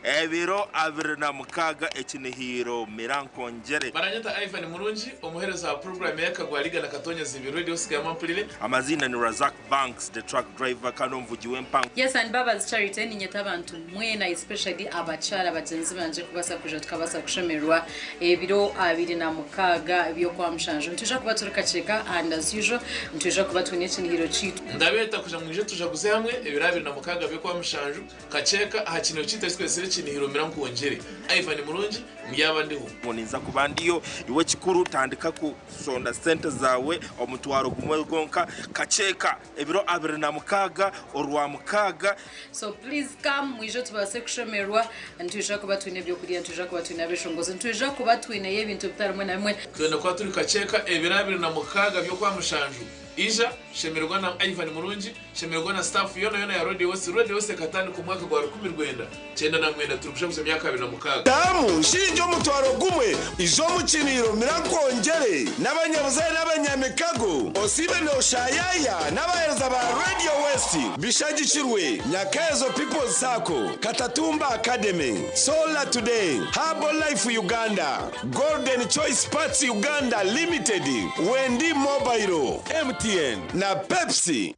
ebiro 26 ekinihiro Mirankongere baranyata Ivan Murungi umuhereza wa program yakagwariga na Katonyeza ibiro radio sigama mpulire amazina ni Razak Banks the truck driver kanomvugi w'empango. Yes, and Baba's Charity ni nyeta abantu mwena especially abachara bagenzi banje kubasa kuja tukabasa kushemerwa ebiro 26 byo kwa mshanjo ntuje kuba turukacheka and as usual ntuje kuba tunyekinihiro chitu ndabeta kuja mwije tuje guze hamwe ebiro 26 byo kwa mshanjo kacheka hakiniro kiteskwese kinihiro Mirankongere Ivan Murungi myaba ndiho boninza kubandiyo iwe kikuru tandika ku sonda center zawe omutwaro kumwe gonka kacheka ebiro 26 orwa mukaga. So please come mwije tubase kushemerwa ntuje kuba twine byo kuriya ntuje kuba twine abeshongozo ntuje kuba twine y'ibintu bitarumwe na mwe twenda kwa turi kacheka ebiro 26 byo kwa mshanjo ija shemerwa na Ivan Murungi shemerwa na staff yona ya radio wose katani ku mwaka gwa 10 cyenda na mwenda turubusha gusa myaka 26 damu shinjo mutwaro gumwe izo mukiniro Mirankongere n'abanyabuzaye n'abanyamikago osibe no shayaya n'abahereza ba Radio West bishagikirwe Nyakazo People's Sako Katatumba Academy Solar Today Herbal Life Uganda Golden Choice Parts Uganda Limited Wendi Mobile MTN na Pepsi.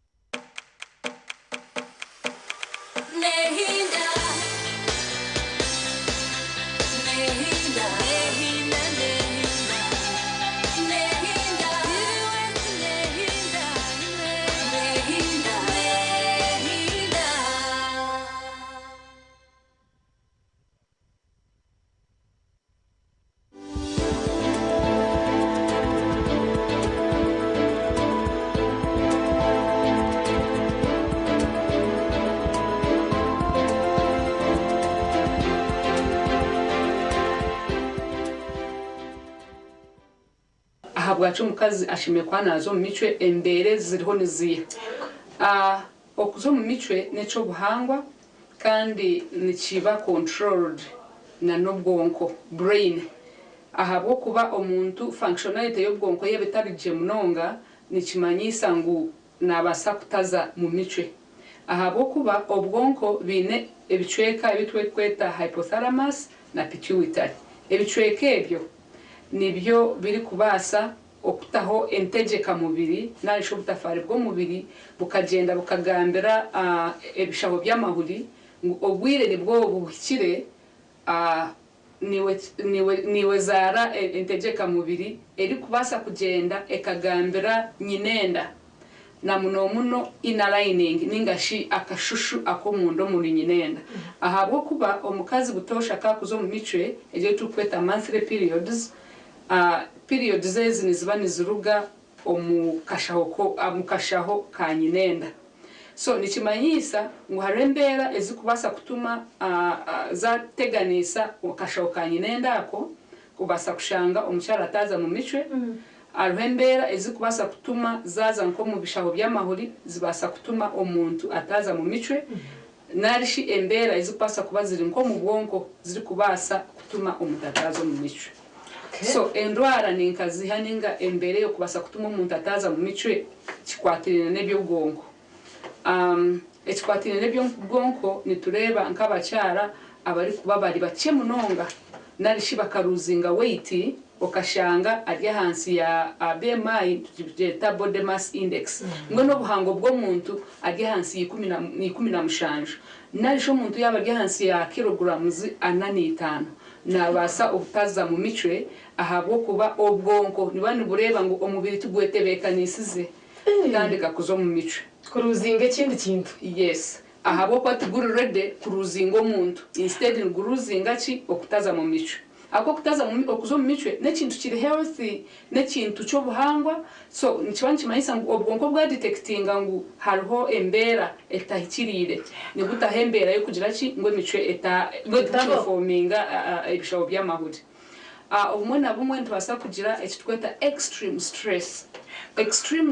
bwacu mukazi ashimye kwa nazo mu micwe embere ziriho niziye okuzo mu micwe neco buhangwa kandi nikiba controlled na nobwonko brain ahabwo kuba omuntu functionality y'obwonko yebetarije munonga nikimanyisa ngu nabasa kutaza mu micwe ahabwo kuba obwonko bine ebicweka ebitwekweta hypothalamus na pituitary ebicweka ebyo nibyo biri kubasa okutaho entegeka mubiri narisho butafari bwo mubiri bukagenda bukagambira ebishabo by'amahuri obwire nibwo bukire niwe zara entegeka mubiri eri kubasa kugenda ekagambira nyinenda na muno inner lining ningashi akashushu akomundo muri nyinenda ahabwo kuba omukazi butosha kakuzo mu micwe eje tukweta monthly periods periods zezi niziba niziruga omukashaho ka nyinenda so nikimanyisa ngo harembera ezikubasa kutuma zateganisa okashaho ka nyinenda ako kubasa kushanga omucyara ataza mu micwe arembera ezikubasa kutuma zaza nko mu bishaho by'amahuri zibasa kutuma omuntu ataza mu micwe narishi embera ezikubasa kuba ziri nko mu bwonko ziri kubasa kutuma omuntu ataza mu micwe. So endwara ninkaziha ninga embere yo kubasa kutuma omuntu ataza mu micwe kikwatirana n'eby'obwonko ekikwatirana n'eby'obwonko nitureba nk'abakyara abari kuba bari bake munonga narishi bakaruzinga weight okashanga ari hansi ya BMI tujeta body mass index ngo no buhango bw'omuntu ari hansi 17 narisho omuntu yaba ari hansi ya kilograms 45 nabasa obutaza mu micwe ahabwo kuba obwonko nibani bureba ngo omubiri tugwetebekanisize kandi gakuzo mu micwe kuruzinga ikindi kintu yes ahabwo kwa tugururede kuruzinga omuntu instead nguruzinga ki okutaza mu micwe ako kutaza mu okuzo mu micwe nekintu kiri healthy nekintu cyo buhangwa so nikibanki mayisa ngo obwonko bwa detectinga ngo hariho embera etahikirire ni gutahembera yo kugira ki ngo micwe transforminga ebishaho by'amahuri umwe na bumwe ntwasa kugira ekitweta extreme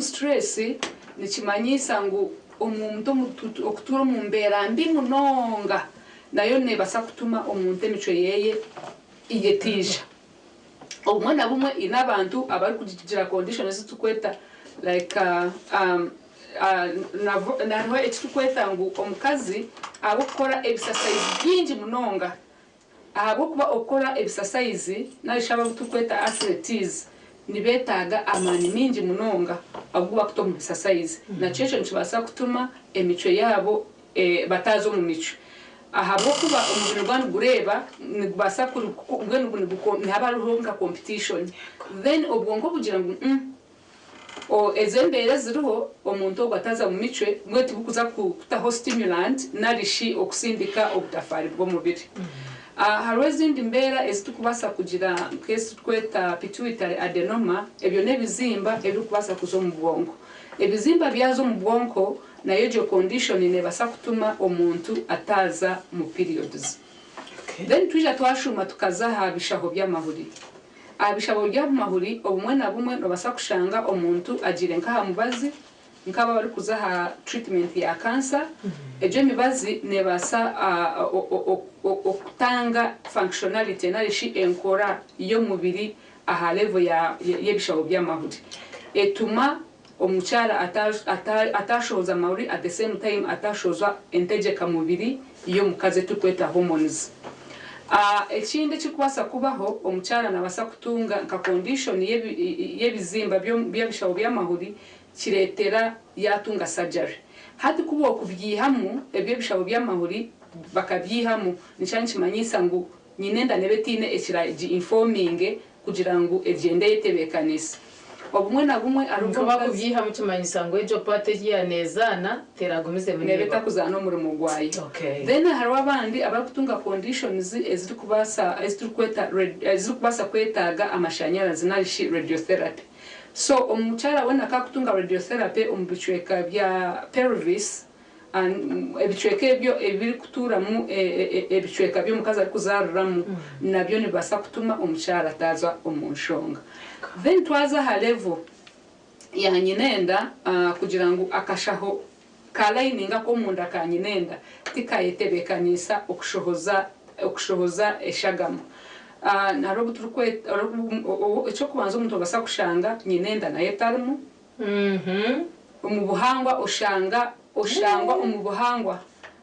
stress nikimanyisa ngo omuntu okutura mu mbera mbi munonga nayo nebasa kutuma omuntu emicwe yeye igetija omwana bumwe inabantu abari kugira conditions tukweta like navo ekitukweta ngo omukazi abukora exercise byingi munonga ahabo kuba okora exercise nabishaba tukweta athletes nibetaga amani mingi munonga aguba kutomu exercise na cyecho nchibasa kutuma emico yabo batazo mu mico ahabo kuba umubiri rwanda gureba nibasa kuri haba ruhonga competition then obwonko bugira ngo o ezembere ziriho omuntu ogataza mu micwe mwete bukuza kutaho stimulant narishi okusindika obutafari bw'omubiri hariho ezindi mbera ezitukubasa kugira kesi tweta pituitary adenoma ebyo n'ebizimba ebirikubasa kuza mu bwonko ebizimba byazo mu bwonko nayo gyo condition nebasa kutuma omuntu ataza mu periods then twija twashuma tukaza habishaho by'amahuri abishabo by'amahuri obumwe na bumwe nobasa kushanga omuntu agire nkaha mubazi nkaba bari kuzaha treatment ya cancer ejo mibazi nebasa okutanga functionality narishi enkora yo mubiri aha level y'ebishabo by'amahuri etuma omuchara atashoza amahuri at the same time atashoza entegeka mubiri iyo mukaze tukweta hormones ekindi kikubasa kubaho omuchara nabasa kutunga nka condition y'ebizimba by'ebishabo by'amahuri kiretera yatunga surgery hati kubo kubyihamu ebyo bishabo by'amahuri bakabyihamu nicyanyi kimanyisa ngo nyinenda nebetine ekiraji informing kugira ngo egende yetebekanisa obumwe na bumwe arubwo bakubyihamu kimanyisa ngo ejo pate yanezana teragumize mu nebeta kuzana muri mugwayi then hari abandi abakutunga conditions ezirikubasa kwetaga amashanyarazi narishi radiotherapy so omuchara wena kakutunga radiotherapy omubichweka bya pelvis ebichweka ebyo ebiri kuturamu ebichweka byo mukazi ari kuzaruramu nabyo nibasa kutuma omuchara taza omunshonga then twaza ha level ya nyinenda kugira ngo akashaho kalaininga ko munda ka nyinenda tikayetebekanisa okushohoza eshagama narobu turukwe icyo kubanza umuntu basa kushanga nyinenda naye tarimu umubuhangwa ushangwa umubuhangwa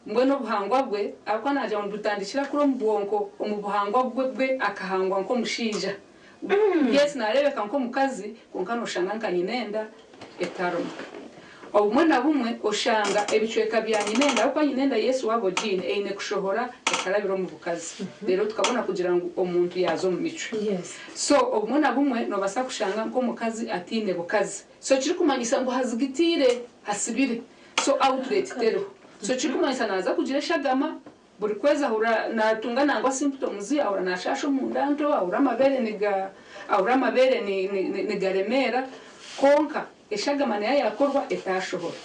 mbwe no buhangwa bwe akwa naje ndutandikira kuri omubwonko umubuhangwa bwe akahangwa nko mushinja yes narebeka nko mukazi konkano ushanga nkanyinenda etarumu obumwe na bumwe ushanga ebichweka bya nyinenda akwa nyinenda Yesu wabo gene eine kushohora ekarabiro mu bukazi rero tukabona kugira ngo omuntu yazo mu mico so obumwe na bumwe no basa kushanga nko mukazi atine bukazi so kiri kumanyisa ngo hazigitire hasibire so outlet tero so kiri kumanyisa naza kugira shagama buri kweza hura natunga nangwa symptoms ahura nashasho mu ndanto ahura amabere ni garemera konka eshagama nayo yakorwa etashohora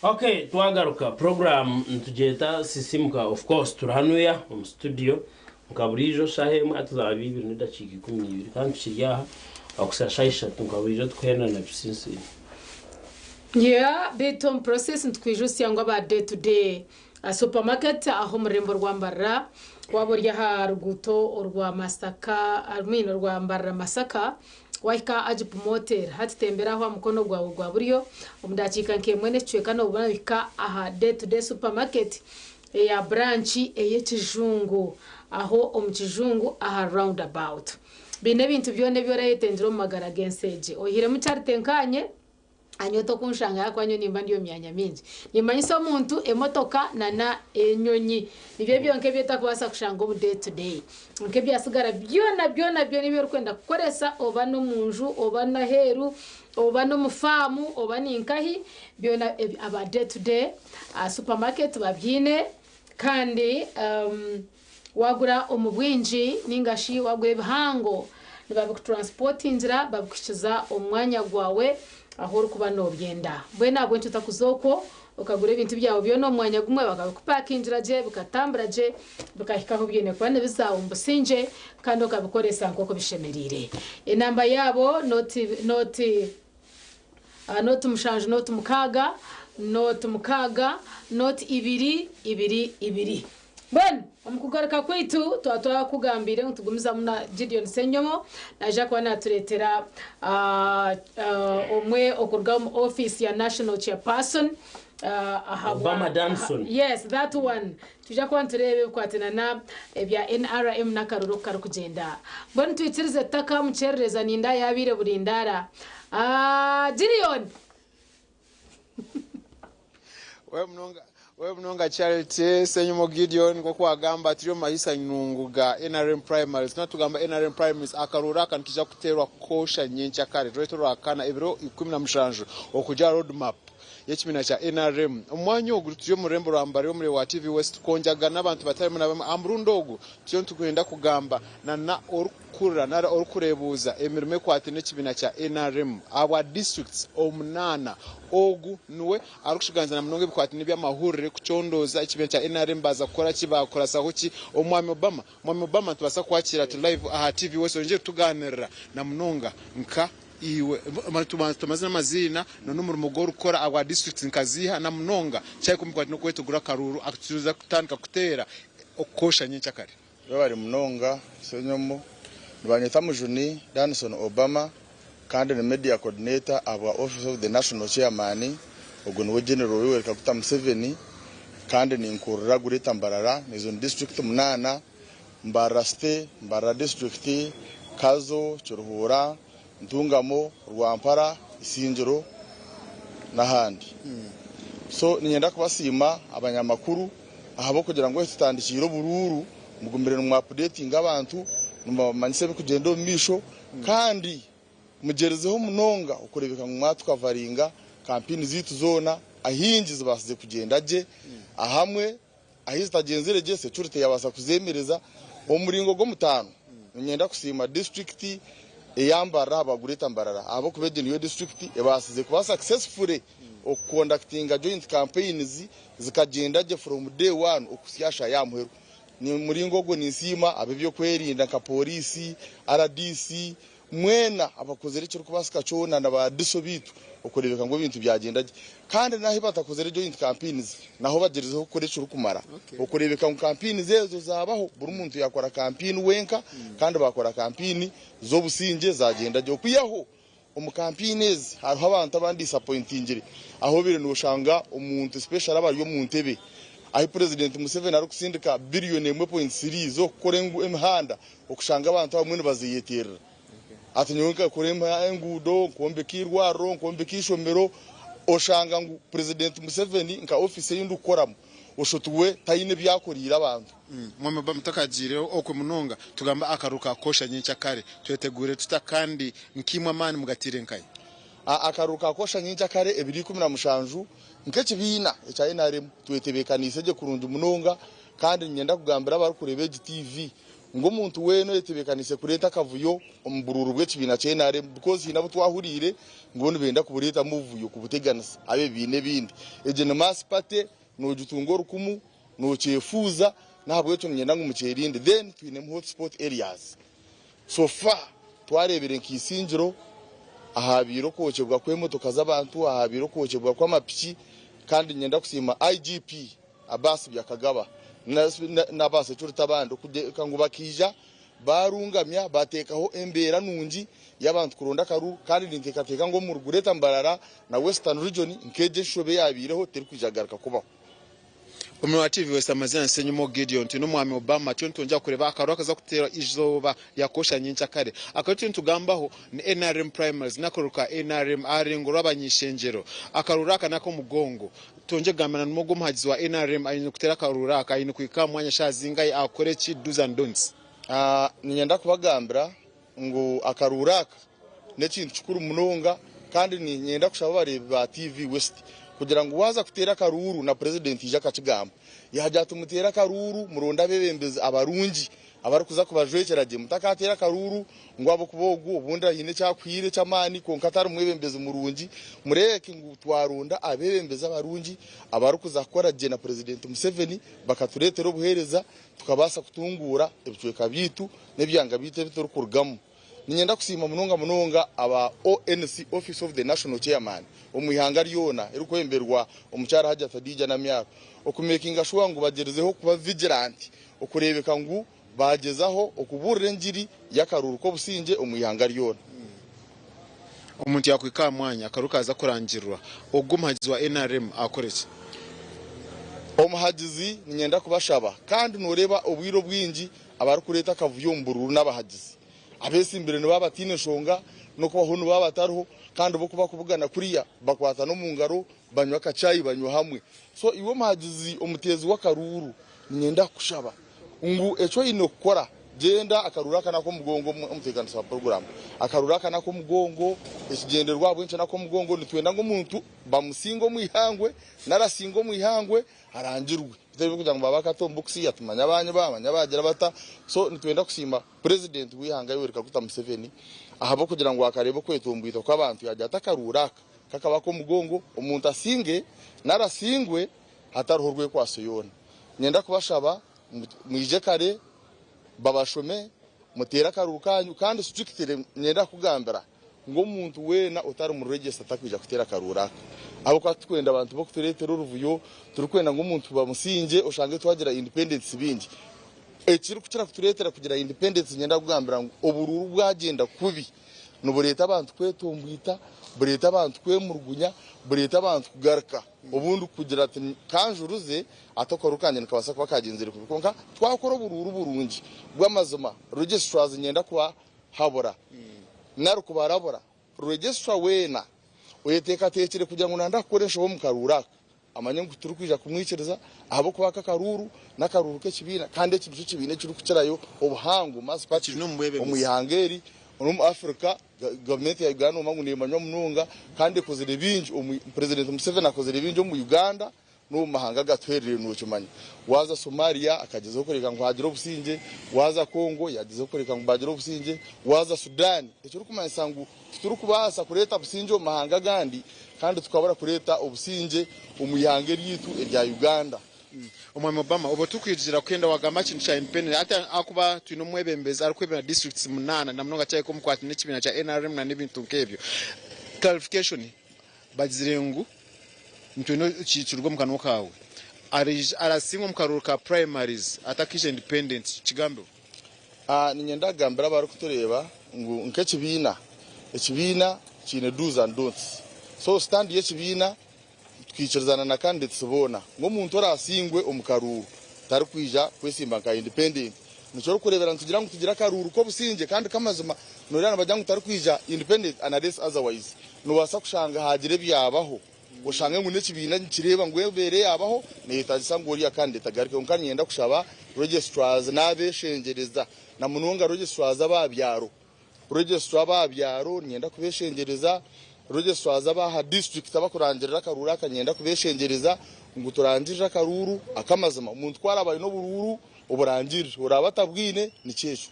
Okay, twagaruka program ntugeta sisimuka of course turahanuya mu studio mukaburijo shahemu atuzaba 2:12 kandi kiryaha akusashayisha tukaburijo twena na bisinsi betom process ntwijusi yango ba day to day a supermarket aho murembo rwambara waborya ha ruguto orwa Masaka armino rwambara Masaka waika ajipu motel hatitembera aho mukono gwawe gwa buryo omudakika nkemwene cweka no ubika aha day to day supermarket ya branch eyekijungu aho omukijungu aha roundabout bine bintu byone byorayetendero magara genseje ohire mucyaritenkanye anyoto kunshanga yakwanyo nimba ndiyo myanya mingi nimanyisa omuntu emotoka na enyonyi nibyo byonke byeta kubasa kushanga obu day to day nke byasigara byona nibyo rukwenda kukoresa oba no munju oba na heru oba no mufamu oba ninkahi byona aba day to day supermarket babyine kandi wagura omubwinji ningashi wagura ibihango nibabikutransportingira babikukiza omwanya gwawe aho uri kuba nobyenda mbwene nabwo ntutakuzoko ukagura ibintu byawe byo no mwanya gumwe bakabikupakingira je bikatambura je bikahikaho byene kwa nebizawo mbusinje kandi ukabikoresa nkoko bishemerire enamba yabo noti mushanju noti mukaga noti ibiri ben amukugaruka kwitu twatwa kugambire ntugumiza muna Gideon Senyomo naje kwa naturetera omwe okurga mu office ya National Chairperson Obama Danson. Yes, that one. Tuja kwa nturebe kwatena na ebya NRM nakaruro karukugenda. Mbona twitirize taka mucerereza ninda yabire burindara. Gideon. We mnonga Charity Senyomo Gideon ko kwagamba turiyo mahisa nyunguga NRM primaries natugamba NRM primaries akarura kankija kuterwa kosha nyencha kare rweto rakana ibiro 17 okuja road map yekimina cha NRM umwanya oguru turiyo murembo rambare yo muri wa TV West konjaga nabantu batari na ambrundogo cyo tukugenda kugamba na orukura na orukurebuza emirime kwatene kibina cha NRM our districts omunana ogu nuwe arukushiganza na mnonge bikwatene by'amahurire kucondoza ikibina cha NRM baza gukora kibakora sahoki omwami Obama tubasa kwakira tu live aha TV West onje tuganira na mnonga nka iwe tumaze amazina none umurimo go rukora aba districts nkaziha na mnonga cyaye kumkwatino kwetugura karuru akutuza kutandika kutera okosha nyencha kare bari mnonga Senyomo banyeta mujuni Danson Obama kandi ne media coordinator aba office of the national chairman ogunwe general we kakuta Museveni kandi ni nkurura guri tambarara nizo district munana Mbara state Mbara district Kazo Churuhura Ntungamo Rwampara Isinjiro n'ahandi so ninyenda kubasima abanyamakuru ahabo kugira ngo tutandikiro bururu mugumbere mu updating abantu mumanyise bikugenda misho kandi mugerezeho munonga ukurebeka mu mwatwa varinga campaign zitu zona ahingize basize kugenda je ahamwe ahizitagenzere je security yabasa kuzemereza omuringo go mutano ninyenda kusima district eyambara abagureta mbarara abo kubegena iyo district ebasize kuba successfully conducting joint campaigns zikagenda je from day one okusyasha yamuhero ni muringo go nisima abebyo kwerinda ka polisi RDC mwena abakozere cyo kubasika cyona na ba disobitu okurebeka ngo ibintu byagenda kandi naho batakozere joint campaigns naho bagerezeho koresha urukumara okurebeka mu campaigns zezo zabaho buri muntu yakora campaign wenka kandi bakora campaign zo businge zagenda je kuyaho campaigns hariho abantu abandi disappointingire aho bire nushanga umuntu special abari yo mu ntebe ahi president Museveni ari kusindika billion 1.3 zo korengu emhanda okushanga abantu bamwe baziyetera atinyonka kuremba engudo kombe kirwaro kombe kishomero oshanga ngu president Museveni nka office y'indu koramo oshotuwe tayine byakorira abantu mwame bamutakagire okwe munonga tugamba akaruka kosha nyencha kare twetegure tutakandi nkimwa mani mugatire nkai akaruka kosha nyencha kare 2017 nkekibina echa NRM twetebekanise je kurundu munonga kandi nyenda kugambira bari kurebe TV ngo muntu weno yetebekanise kureta kavuyo ombururu bwe kibina cha NRM because hinabo twahurire ngo nibenda kubureta muvuyo kubuteganisa abe bine bindi ejene masipate no jutungo rukumu no chefuza nabwo cyo nyenda ngo mucerinde then twine mu hotspot areas so far twarebere nkisinjiro ahabiro kochebwa kwemotoka z'abantu ahabiro kochebwa kwa mapiki kandi nyenda kusima IGP abasi byakagaba nabase cyurutabando kangu bakija barungamya batekaho embera nungi y'abantu kuronda karu kandi nintekateka ngo mu rugureta mbarara na Western region nkeje shobe yabireho teri kujagaruka kubaho Umwe TV West amazina Senyomo Gideon tino mwami Obama cyo ntonja kureba akaru akaza kutera izoba yakosha nyincha kare akati ntugambaho ni NRM primaries nakoruka NRM aringo rabanyishengero akaruraka nako mugongo tonje gamana n'umugo muhagizi wa NRM ayine kutera akaruraka ayine kwika mwanya shazinga akore chi do's and don'ts ninyenda kubagambira ngo akaruraka nekintu cyukuru munonga kandi ninyenda kushaba bareba TV West kugira ngo waza kutera karuru na president ija kachigamba yajya tumutera karuru muronda bebembeza abarungi abari kuza kubajwekerage mutakatera karuru ngo abo kubogu ubundi hine cyakwire cyamani konka atari umwebembeza murungi mureke ngo twarunda abebembeza abarungi abari kuza gukora je na president Museveni bakaturetera ubuhereza tukabasa kutungura ibicweka bitu nebyanga bite biturukurugamo ninyenda kusima munonga aba ONC Office of the National Chairman umuyihanga ryona irukwemberwa umucyara hajya Fadija na myaro okumekinga shuwa ngo bagerezeho kuba vigilant okurebeka ngo bagezaho okuburire ngiri yakaruru ko businge umuyihanga ryona umuntu yakwika mwanya akarukaza kurangirwa ogumuhagizi wa NRM akoreke omuhagizi ninyenda kubashaba kandi nureba ubwiro bwingi abari kureta kavuyumbururu n'abahagizi abesi imbere no babatine shonga no kubahunu babatariho kandi bo kuba kubugana kuriya bakwata no mu ngaro banywa kacayi banywa hamwe so iwo muhagizi omutezi w'akaruru ninyenda kushaba ngu echo inokora genda akarura kana ko mugongo umuteganisa program akarura kana ko mugongo ekigenderwa bwinshi nako mugongo nitwenda ngo umuntu bamusingo mwihangwe narasingo mwihangwe arangirwe bitebe kugira ngo babakatomboxi yatumanya abanye bamanya bagira bata so nitwenda kusima president wihanga yoreka kuta Museveni ahabo kugira ngo akarebo kwetumbwito kw'abantu yajya atakaruraka kakaba ko mugongo umuntu asinge narasingwe ataruhorwe kwasuyona nyenda kubashaba mwije kare babashome mutera karukanyu kandi strictly nyenda kugambira ngo umuntu wena utari mu register atakwija kutera karuraka abo kwatwenda abantu bo kuturetera uruvuyo turukwenda ngo umuntu bamusinge ushange twagira independence bindi ekiri kugira kuturetera kugira independence nyenda kugambira ngo ubururu bwagenda kubi nubureta abantu kwetumbwita bureta abantu kwemurgunya bureta abantu kugaruka ubundi kugira ati kanjuruze atokorukanye nikabasa kuba kagenzere kubikonka twakora bururu burungi bw'amazoma registrars nyenda kuba habora naru kubarabora registra wena uyeteka tekire kugira ngo nanda koresha bo mukarura amanye ngo turukwija kumwicereza ahabo kuba kakaruru nakaruru ke kibina kandi ekibyo kibine kiri kucerayo obuhangu mass patch no umuyihangeri mu Africa government ya Uganda umangu ni manyo mununga kandi kozire binji president Museveni akozire binji mu Uganda no mahanga gatwerere n'ucumanya waza Somalia akagezeho kureka ngo hagire obusinge waza Congo yagize kureka ngo bagire obusinge waza Sudan icyo rukumanya sangu turi kubasa kureta obusinge mu mahanga gandi kandi tukabara kureta obusinge umuyange ryitu erya Uganda umwe Obama obo tukwijira kwenda wagamba kintu cha independent ata akuba twino mwebembeza arikwebera districts 8 na mnonga cyaye ko mukwati n'ekibina cha NRM na n'ibintu nkebyo clarification bazirengu ntwino cyicirwa mu kanwa kawe arasimwe mu karuru ka primaries atakije independent kigambo ninyenda gambira bari kutureba ngo nke ekibina kine do's and don'ts so stand y'ekibina twikirizana na candidates bona ngo umuntu arasingwe umukaruru tari kwija kwesimba ka independent nico kurebera ntugira ngo tugira karuru ko businge kandi kamazima norana bajya ngo tari kwija independent unless otherwise no basa kushanga hagire byabaho ushange ngo nekibina kireba ngo yebere yabaho nehitaza ngo uri candidate agarike unkanye yenda kushaba registrars nabeshengereza na munonga registrars ababyaro registrar ababyaro nyenda kubeshengereza registrars abaha district abakurangirira akaruru akanyenda kubeshengereza ngo turangirira akaruru akamazima umuntu twarabaye no bururu uburangirije urabatabwine ni cyesho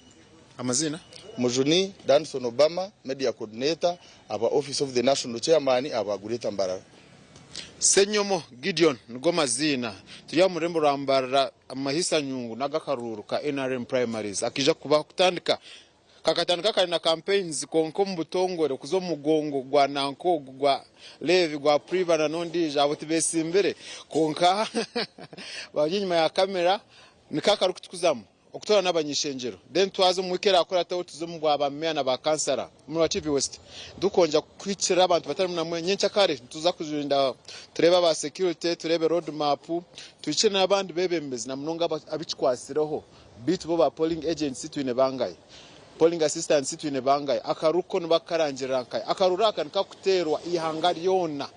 amazina Mujuni Danson Obama media coordinator aba office of the national chairman aba Gureta Mbarara Senyomo Gideon ngo mazina tujya mu rembo rambara amahisa nyungu nagakaruru ka NRM primaries akija kuba kutandika kakatandika kali na campaigns konko mbutongore kuzo mugongo gwa nanko gwa levi gwa priva na nondija abo tibesi imbere konka baginyuma ya kamera nikakaru kutukuzamo okutora n'abanyishengero then twazo mwikera akora tawo tuzo mugwa abamea na bakansara mu Chief West dukonja kwicira abantu batari namwe nyencha kare tuza kuzurinda tureba ba security turebe road map tuice n'abandi bebembezi na munonga abichikwasireho bitu bo ba polling agents twine bangaye polling assistants twine bangaye akaruko nbakarangira kai akaruraka nikakuterwa ihanga ryona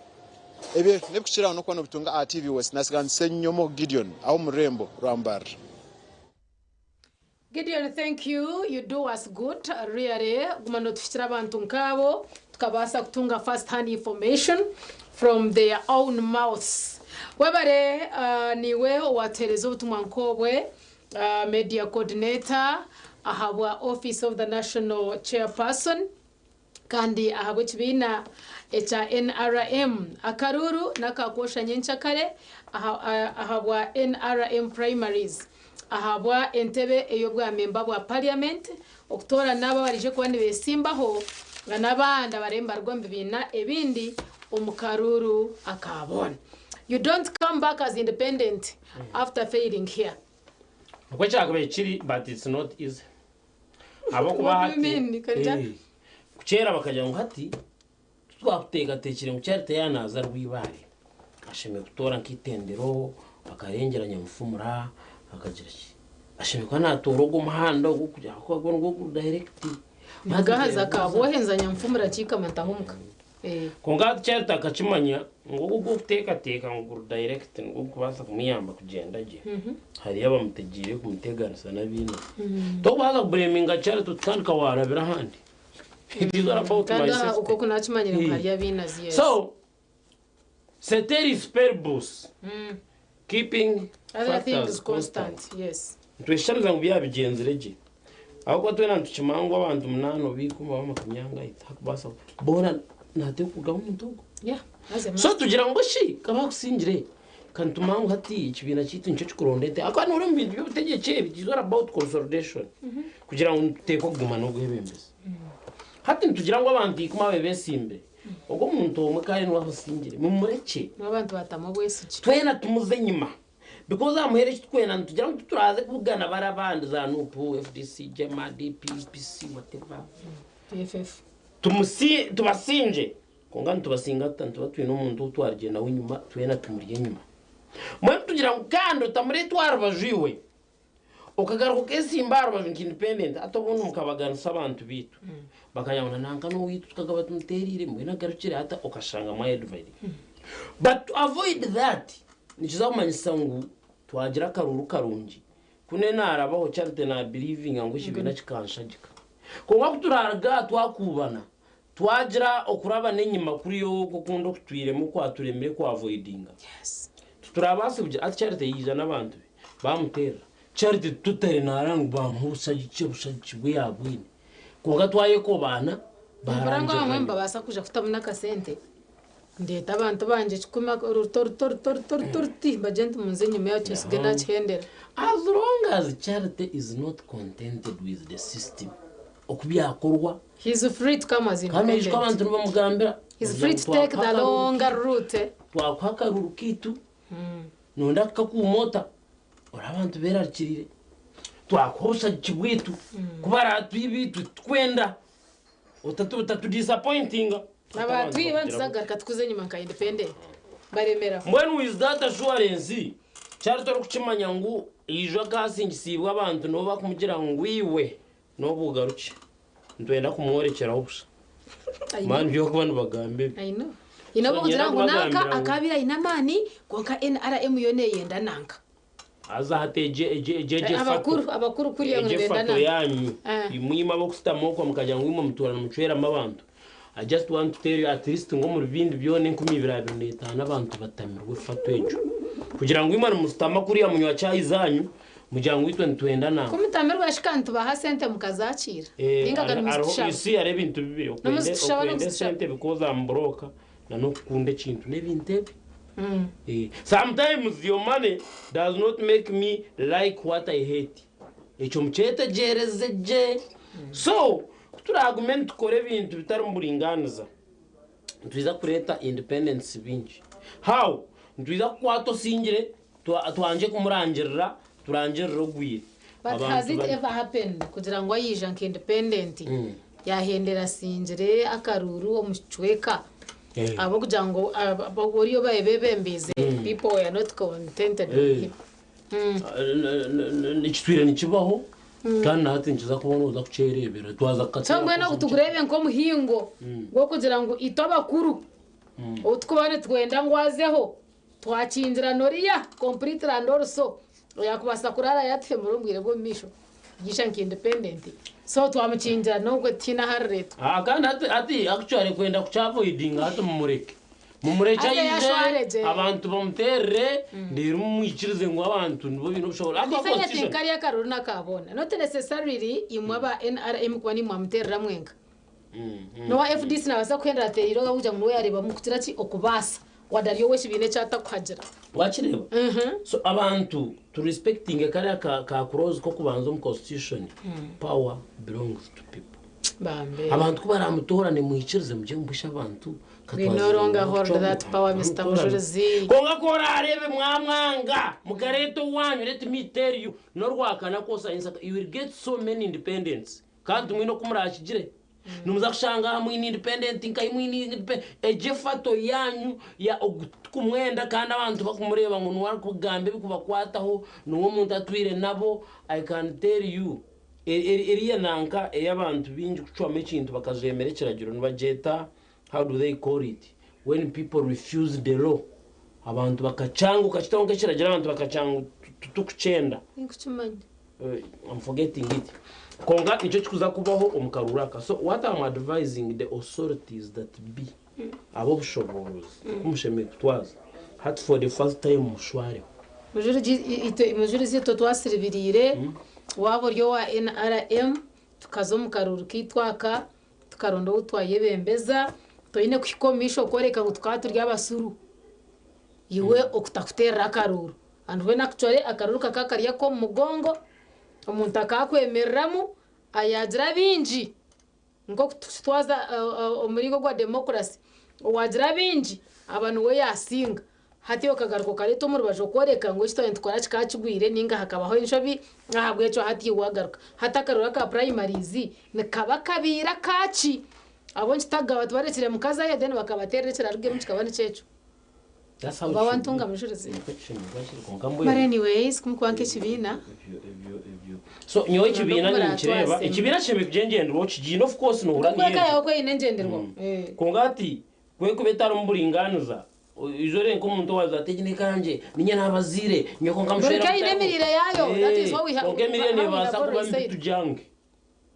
ebe nebukira no kwano bitunga TV West nasigan Senyomo Gideon aho murembo rwambara. Gideon, thank you. You do us good. Really, gumano tushira abantu nkabo tukabasa kutunga first hand information. from their own mouths. Webare niwe watereza ubutumwa nkobwe media coordinator ahabwa office of the national chairperson kandi ahabwe kibina echa NRM akaruru nakakosha nyenchakare ahabwa NRM primaries ahabwa entebe eyobwa member bwa parliament okutora naba barije kwani besimbaho nabanda baremba rwombe bina ebindi omukaruru akabona. You don't come back as independent after failing here. But it's not easy. What do you mean? Kuchera bakajya ngo hati twakuteka tekire mu cyarite yanaza rwibare ashime gutora nkitendero bakarengeranya mfumura akagira iki ashime kwa natorogo muhanda go kujya ko ngo direct magahaza kabohenzanya mfumura cika matahumuka konga cyarite akacimanya ngo go guteka ngo direct ngo kubasa kumiyamba kugenda je hari yabamutegire kumuteganisa nabino to baza breminga cyarite tutandika warabira handi. It is all about my system. So, ceteris paribus, keeping other things constant. Yes. Tweshamza ngo byabigenzereje. Ahubwo twena ntukimangwa abantu munano bikuma bamakamyanga itakubasa. Bona nate kuga umuntu. Yeah. So tugira ngo shi kaba kusingire. Kantumangu hati ikibina kitu nicyo kurondete. Akana uri mbintu byo butegeke it is all about consolidation. Kugira ngo teko guma no guhebembeza. Hati ntugira ngo abandi kuma bebesimbe ubwo umuntu umukare no wasingire mumureke n'abantu batamabwese twena tumuze nyuma because amuhere twena ntugira ngo turaze kugana barabandi za nupu FDC Jema DPPC whatever PFF tubasinje konga tubasinga tantu batwe no muntu utwarigenda w'inyuma twena tumuriye nyuma mwe tugira ngo kando tamure twarabajwiwe ukagaruka kesimbaro bavinki independent atobona mukabagana sabantu bitu bakayabona nanka no witu tukagaba tumuterire mwe nagarukire hata ukashanga mwa edvide but to avoid that nikiza kumanyisa ngo twagira karuru karungi kune narabaho charite na believing ngo kibina kikanshagika konga kuturaraga twakubana twagira okuraba nenyima kuri yo gukunda kutwire mu kwaturemere kwa avoidinga. Yes. Turabasubye ati charite yiza nabantu bamutera charite tutari narangu bampusa gichebushagiwe yabwine konga twaye ko bana baranga bamwe basa kuja kutamuna kasente ndeta abantu banje kikuma tor bajent munze nyuma yacho sigena chendera. As long as charity is not contented with the system okubyakorwa he's free to come as independent. Kama abantu bamugambira he's free to take the longer route. Twakwaka rukitu nonda kakumota orabantu berarikirire twakosha kibwitu kubara twibitu twenda utatu disappointing abantu ibanzagarika tukuze nyuma ka independent baremera. When with that assurance cyari tori kucimanya ngo ijo kasingisibwa abantu no bakumugira ngo wiwe no bugaruke ndwenda kumworekera ubusa man byo kubana bagambe. I know inabo kugira ngo naka akabira inamani konka NRM yone yenda nanka aza hateje abakuru kuri yangu benda nanka yanyu imwima bokustamoko mukajya ngo imwe muturana mucwera amabantu. I just want to tell you at least ngo mu bindi byone 2025 abantu batamirwe fatwejo kugira ngo imana mustama kuri ya munywa cyayizanyu mujyango witwe ntwenda na kumutamirwa shikantu baha sente mukazacira ingagana mustashaba isi are bintu bibiri okwende sente because ambroka na no kunde kintu nebinte. Sometimes your money does not make me like what I hate. Echo mchete jerezeje. So turi argument kore bintu bitari muringaniza twiza kureta independence binji how twiza kwato singire twanje kumurangirira turangirira gwire. But has it ever happened kugira ngo ayija nke independent yahendera singire akaruru omuchweka abo kugira ngo aboriyo bayebembeze people are not contented with him. Nichitwire nikibaho kandi natinjiza kubona uza kucerebera twaza katsa cyangwa no kutugurebe nko muhingo ngo kugira ngo itobakuru utkubane twenda ngwazeho twakinjira noriya complete and also yakubasa kurara yatfe murumbwire bwo misho gisha nke independent so twamukinjira nubwo tina harreto kandi ati actually kwenda kuchavoidinga hata mumureke mumurechayize abantu bamuterere ndiri mumwikirize ngo abantu nibo bintu bishobora constitution kari yakaruru nakabona not necessarily imwaba NRM kwa ni mwamuterera mwenga no wa FDC na basa kwenda teriro gabuja mu yareba mukutira ki okubasa wadariyo weshi bine cyata kwagira wakireba so abantu to respecting kari ka cross ko kubanza mu constitution power belongs to people abantu kubara mutorane muhikirize muje mbusha abantu we no longer hold that power Mr. Mujurizi konga kora arebe mwamwanga mugareto wanyu let me tell you no rwakana kosa insaka you will get so many independence kandi mwino kumurashigire numuzakushanga mwini independent nkai mwini ejefato yanyu ya kumwenda kandi abantu bakumureba ngo nwari kugambe bikubakwataho nuwo muntu atwire nabo I can tell you eriya nanka y'abantu binji kucwama ikintu bakazemera kiragiro nibageta how do they call it when people refuse the law abantu bakacanga ukachitonga kiragira abantu bakacanga tukucenda inkuchumanya I'm forgetting it konga nicyo kikuza kubaho umukaruraka so what I'm advising the authorities that be abo bushobozi kumusheme twaza hat for the first time mushware mujurizi to twasiribirire wabo ryo wa NRM tukazo mukaruru kitwaka tukarondo utwaye bembeza toine kwikomisho koreka ngo twaturya abasuru iwe okutakutera akaruru and when actually akaruru kakakariya ko mugongo umuntu akakwemereramu ayagira binji ngo twaza umuringo gwa democracy wagira binji abantu we yasinga hati okagaruko kareto mu rubajo koreka ngo cyo twara kikacigwire ninga hakabaho inshobi ahabwe cyo hati wagaruka hatakarura ka primaries ne kabakabira kaci abo ntitaga abantu barekire mukaza ye then bakabaterekera ruge mu kikabane cyecu bawantunga mujurizi but anyways kumukwanke kibina so nyowe ikibina ni kireba ikibina cheme kugengenda wo kigino of course no uraniye kweka yawe ko inengenderwa kongati kwe kubetara mburinganuza izore nko muntu wazategine kanje ninye nabazire nyoko nkamushera kandi inemirire yayo that is what we have okay mirire basa kuba mitujange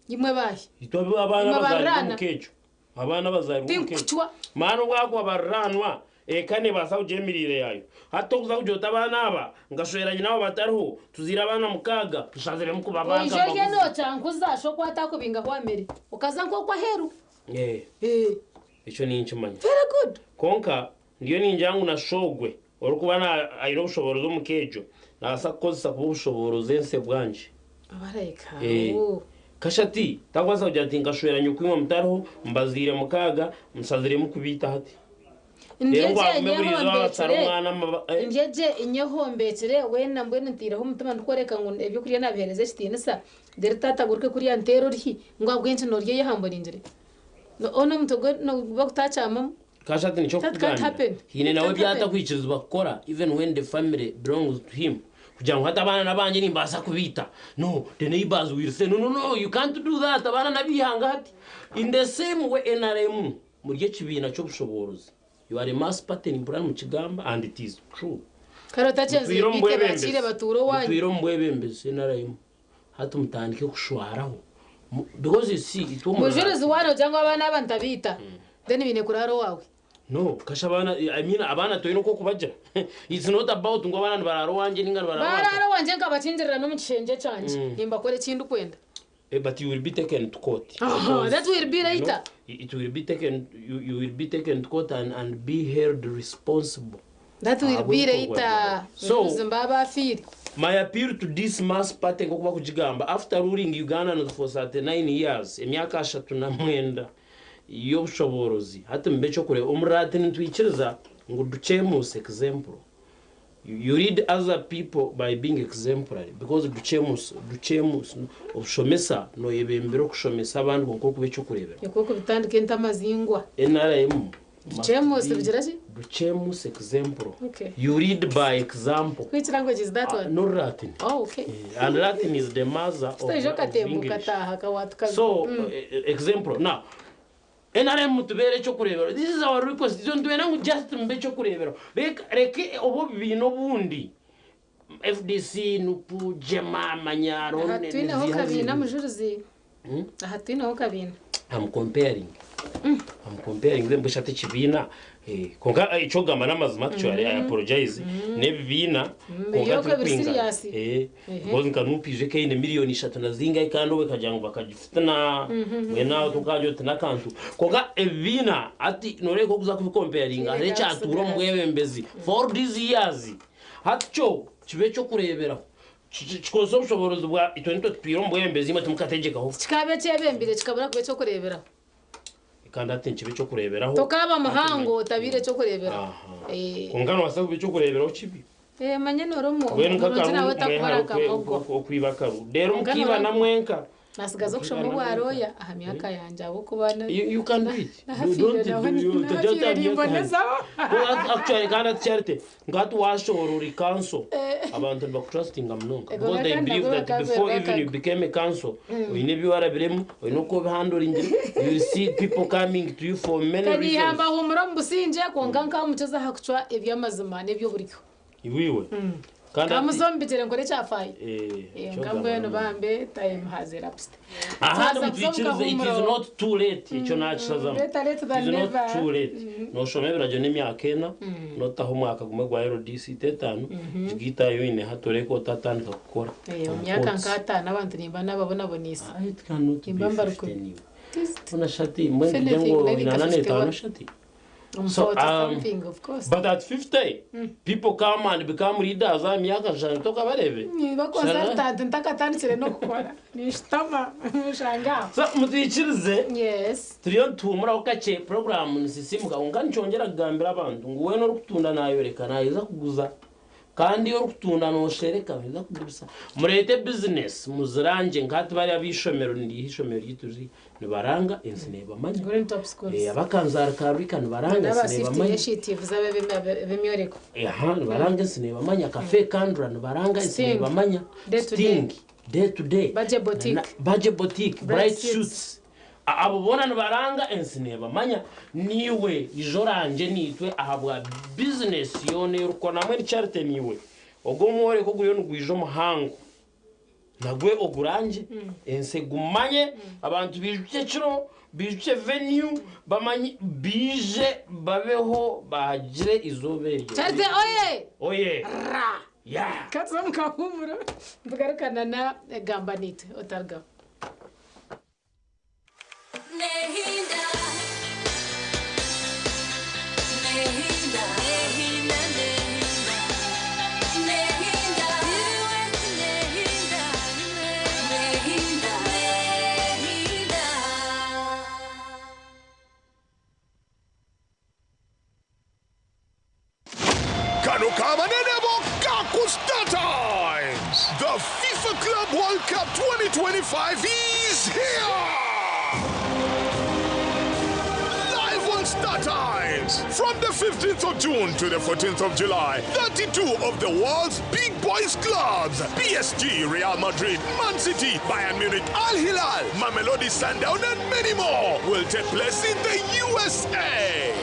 imwe bahi itobe abana bazari mukejo abana bazari mukejo mano bwako abaranwa kane basa ujemirire yayo hato kuza kujota abana aba ngashoyeranye nabo batariho tuzira abana mukaga tushazire mu kubabanga ijoje no cyankuza sho kwata kubinga kwamere ukaza nko kwa heru ico ni incumanya very good konka ndiyo ninjangu na shogwe orukubana ayiro bushoborozo mukejo nasa koza ku bushoborozo ense bwanje abareka kashati tagwaza ujati ngashoyeranye kwimwa mutariho mbazire mukaga musazire mu kubita hati Njeje inyehombekere wena mbwene ntiraho umutima ndukoreka ngo ebyo kuriya nabihereze kitinisa dere tataguruke kuriya ntero rihi ngo agwenje no rye yahambura injire no ono mutogo no bakutachama kashati nicho kugana hine nawe byata kwikirizwa gukora even when the family belongs to him kugira ngo hata abana nabanje nimbasa kubita no the neighbors will say no you can't do that abana nabihanga hati in the same way NRM muri kibina cyo bushoborozi you are a mass pattern in Brand Muchigamba and it is true. Karota chenze bite bakire baturo wanyu. Twiro mbwebembe senarayo. Hatu mutandike kushwaraho. Because you see it woman. Mujurizi wano cyangwa abana abantabita. Then bine kuraro wawe. No, kasha abana I mean abana toyino ko kubagira. It's not about ngo abana bararo wanje ningana bararo. Bararo wanje ngabacinjirira no mucenje canje. Nimba kore kindu kwenda. But you will be taken to court. That will be later. It will be taken. You will be taken to court and be held responsible. That will be later. So, Zimbabwe my appeal to this mass party ngokuba kujigamba after ruling Uganda for 39 years emyaka 39 yo bushoborozi hati mbecho kure umurate ntwikiriza ngo duchemus example. You read other people by being exemplary because duchemus obushomesa no yebembero kushomesa abantu ngo kubecho kurebera yoko bitandike ntamazingwa NRM duchemus bigiraje duchemus example. Okay. You read by example. Which language is that one? No Latin. Oh, okay. And Latin is the mother of English. So example now NRM mutubere cyo kurebera. This is our request. Don't do anything just mbe cyo kurebera. Reke obo bino bundi. FDC nupu jema manyaro ne. Hatwina ho kabina mujurizi. Hatwina ho kabina. I'm comparing. I'm comparing them bushate chibina konga ico gamba n'amazima actually I apologize nebibina konga twinga bozi kanupije kayine miliyoni 3 na zinga ikando we kajyango bakagifitana mwena tukajo tanakantu konga ebina ati noreko kuza kubikomparinga are cyaturo mwebembezi for these years hatcho kibe cyo kurebera kikozo ushoborozi bwa itonito twiro mwebembezi imwe tumukategekaho kikabe cyebembire kikabura kube cyo kurebera kandi ati nkibe cyo kureberaho tokaba muhango tabire cyo kurebera ungano wasabwe cyo kureberaho kibi manye noromo urugina watakora kamogo okwibakaru rero mukiba na mwenka nasigaza kushoma bwaroya aha myaka yanje abo kubana you can do it you don't actually kana charity ngatu washoruri council abantu bakutrustinga mnonga because they believe that before even you became a council uyinebi warabiremu uyinoko handling you see people coming to you for many reasons kani hamba humura mbusinje konganka muteza hakuchwa ebyamazima nebyo buryo iwiwe kandi amuzombitere ngore cyafaye ngambo yano bambe time has elapsed it is not too late ico nachizaza it is not too late no shomebera jo nemyaka ena notaho mwaka gume gwa RDC 5 gita yo ine hatoreko tatandika gukora myaka nkata nabantu nimba nababona bonisa imbamba ruko una shati mwe ndengo inanane tano shati So, something, of course. But at 50, people come and become leaders. I'm young and talk about it. Yes. Trion ukache program nisisimuka unganchongera kugambira abantu nguwe no rukutunda nayo rekana iza kuguza kandi yo rukutunda no shereka biza kugibisa murete business muziranje ngati bari abishomero ndi hishomero yituzi nibaranga insine bamanye Green Top Schools abakanzara karubika nibaranga insine bamanye initiatives abemyoreko nibaranga insine bamanya cafe kandra nibaranga insine bamanya day to day budget boutique bright suits abo bona nibaranga insine bamanya niwe ijoranje nitwe ahabwa business yone ruko namwe charity niwe ogomore ko guyo ngwijo muhango nagwe oguranje ense gumanye abantu bijye ciro bijye venue bamanye bije babeho bagire izoberi charity oye ra ya katsamka humura mbugarukana na gambanite otarga Nehinda Nehinda Nehinda Nehinda Nehinda Nehinda Nehinda Kano Kamanenebo Kaku Star Times! The FIFA Club World Cup 2025 is here! Star Times. From the 15th of June to the 14th of July, 32 of the world's big boys clubs, PSG, Real Madrid, Man City, Bayern Munich, Al Hilal, Mamelodi Sundown, and many more will take place in the USA.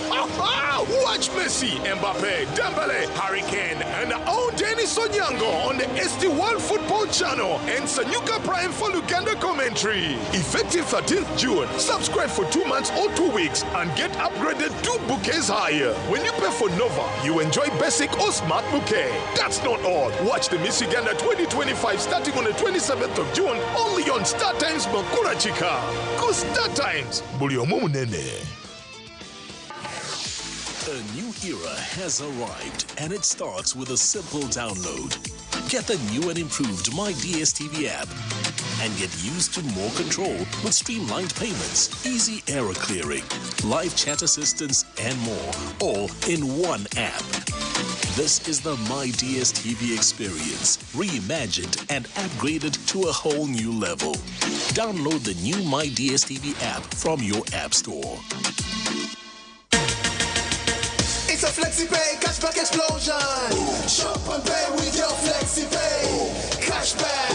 Watch Messi, Mbappe, Dembele, Harry Kane, and our Dennis Onyango on the ST World Football Channel and Sanyuka Prime for Luganda commentary. Effective 13th June, subscribe for 2 months or 2 weeks and get upgraded 2 bouquets higher. When you pay for Nova, you enjoy basic or smart bouquet. That's not all. Watch the Miss Uganda 2025 starting on the 27th of June only on Star Times Makura Chika. Go Star Times. Buliomo Nene. A new era has arrived, and it starts with a simple download. Get the new and improved My DSTV app and get used to more control with streamlined payments, easy error clearing, live chat assistance, and more, all in one app. This is the My DSTV experience, reimagined and upgraded to a whole new level. Download the new My DSTV app from your app store. It's a FlexiPay cashback explosion. Shop and pay with your FlexiPay. Cashback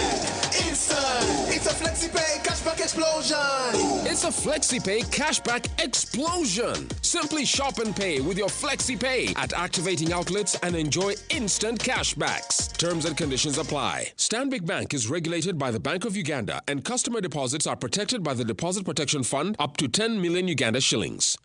instant. It's a FlexiPay cashback explosion. It's a FlexiPay cashback explosion. Simply shop and pay with your FlexiPay at activating outlets and enjoy instant cashbacks. Terms and conditions apply. Stanbic Bank is regulated by the Bank of Uganda, and customer deposits are protected by the Deposit Protection Fund up to 10 million Uganda shillings.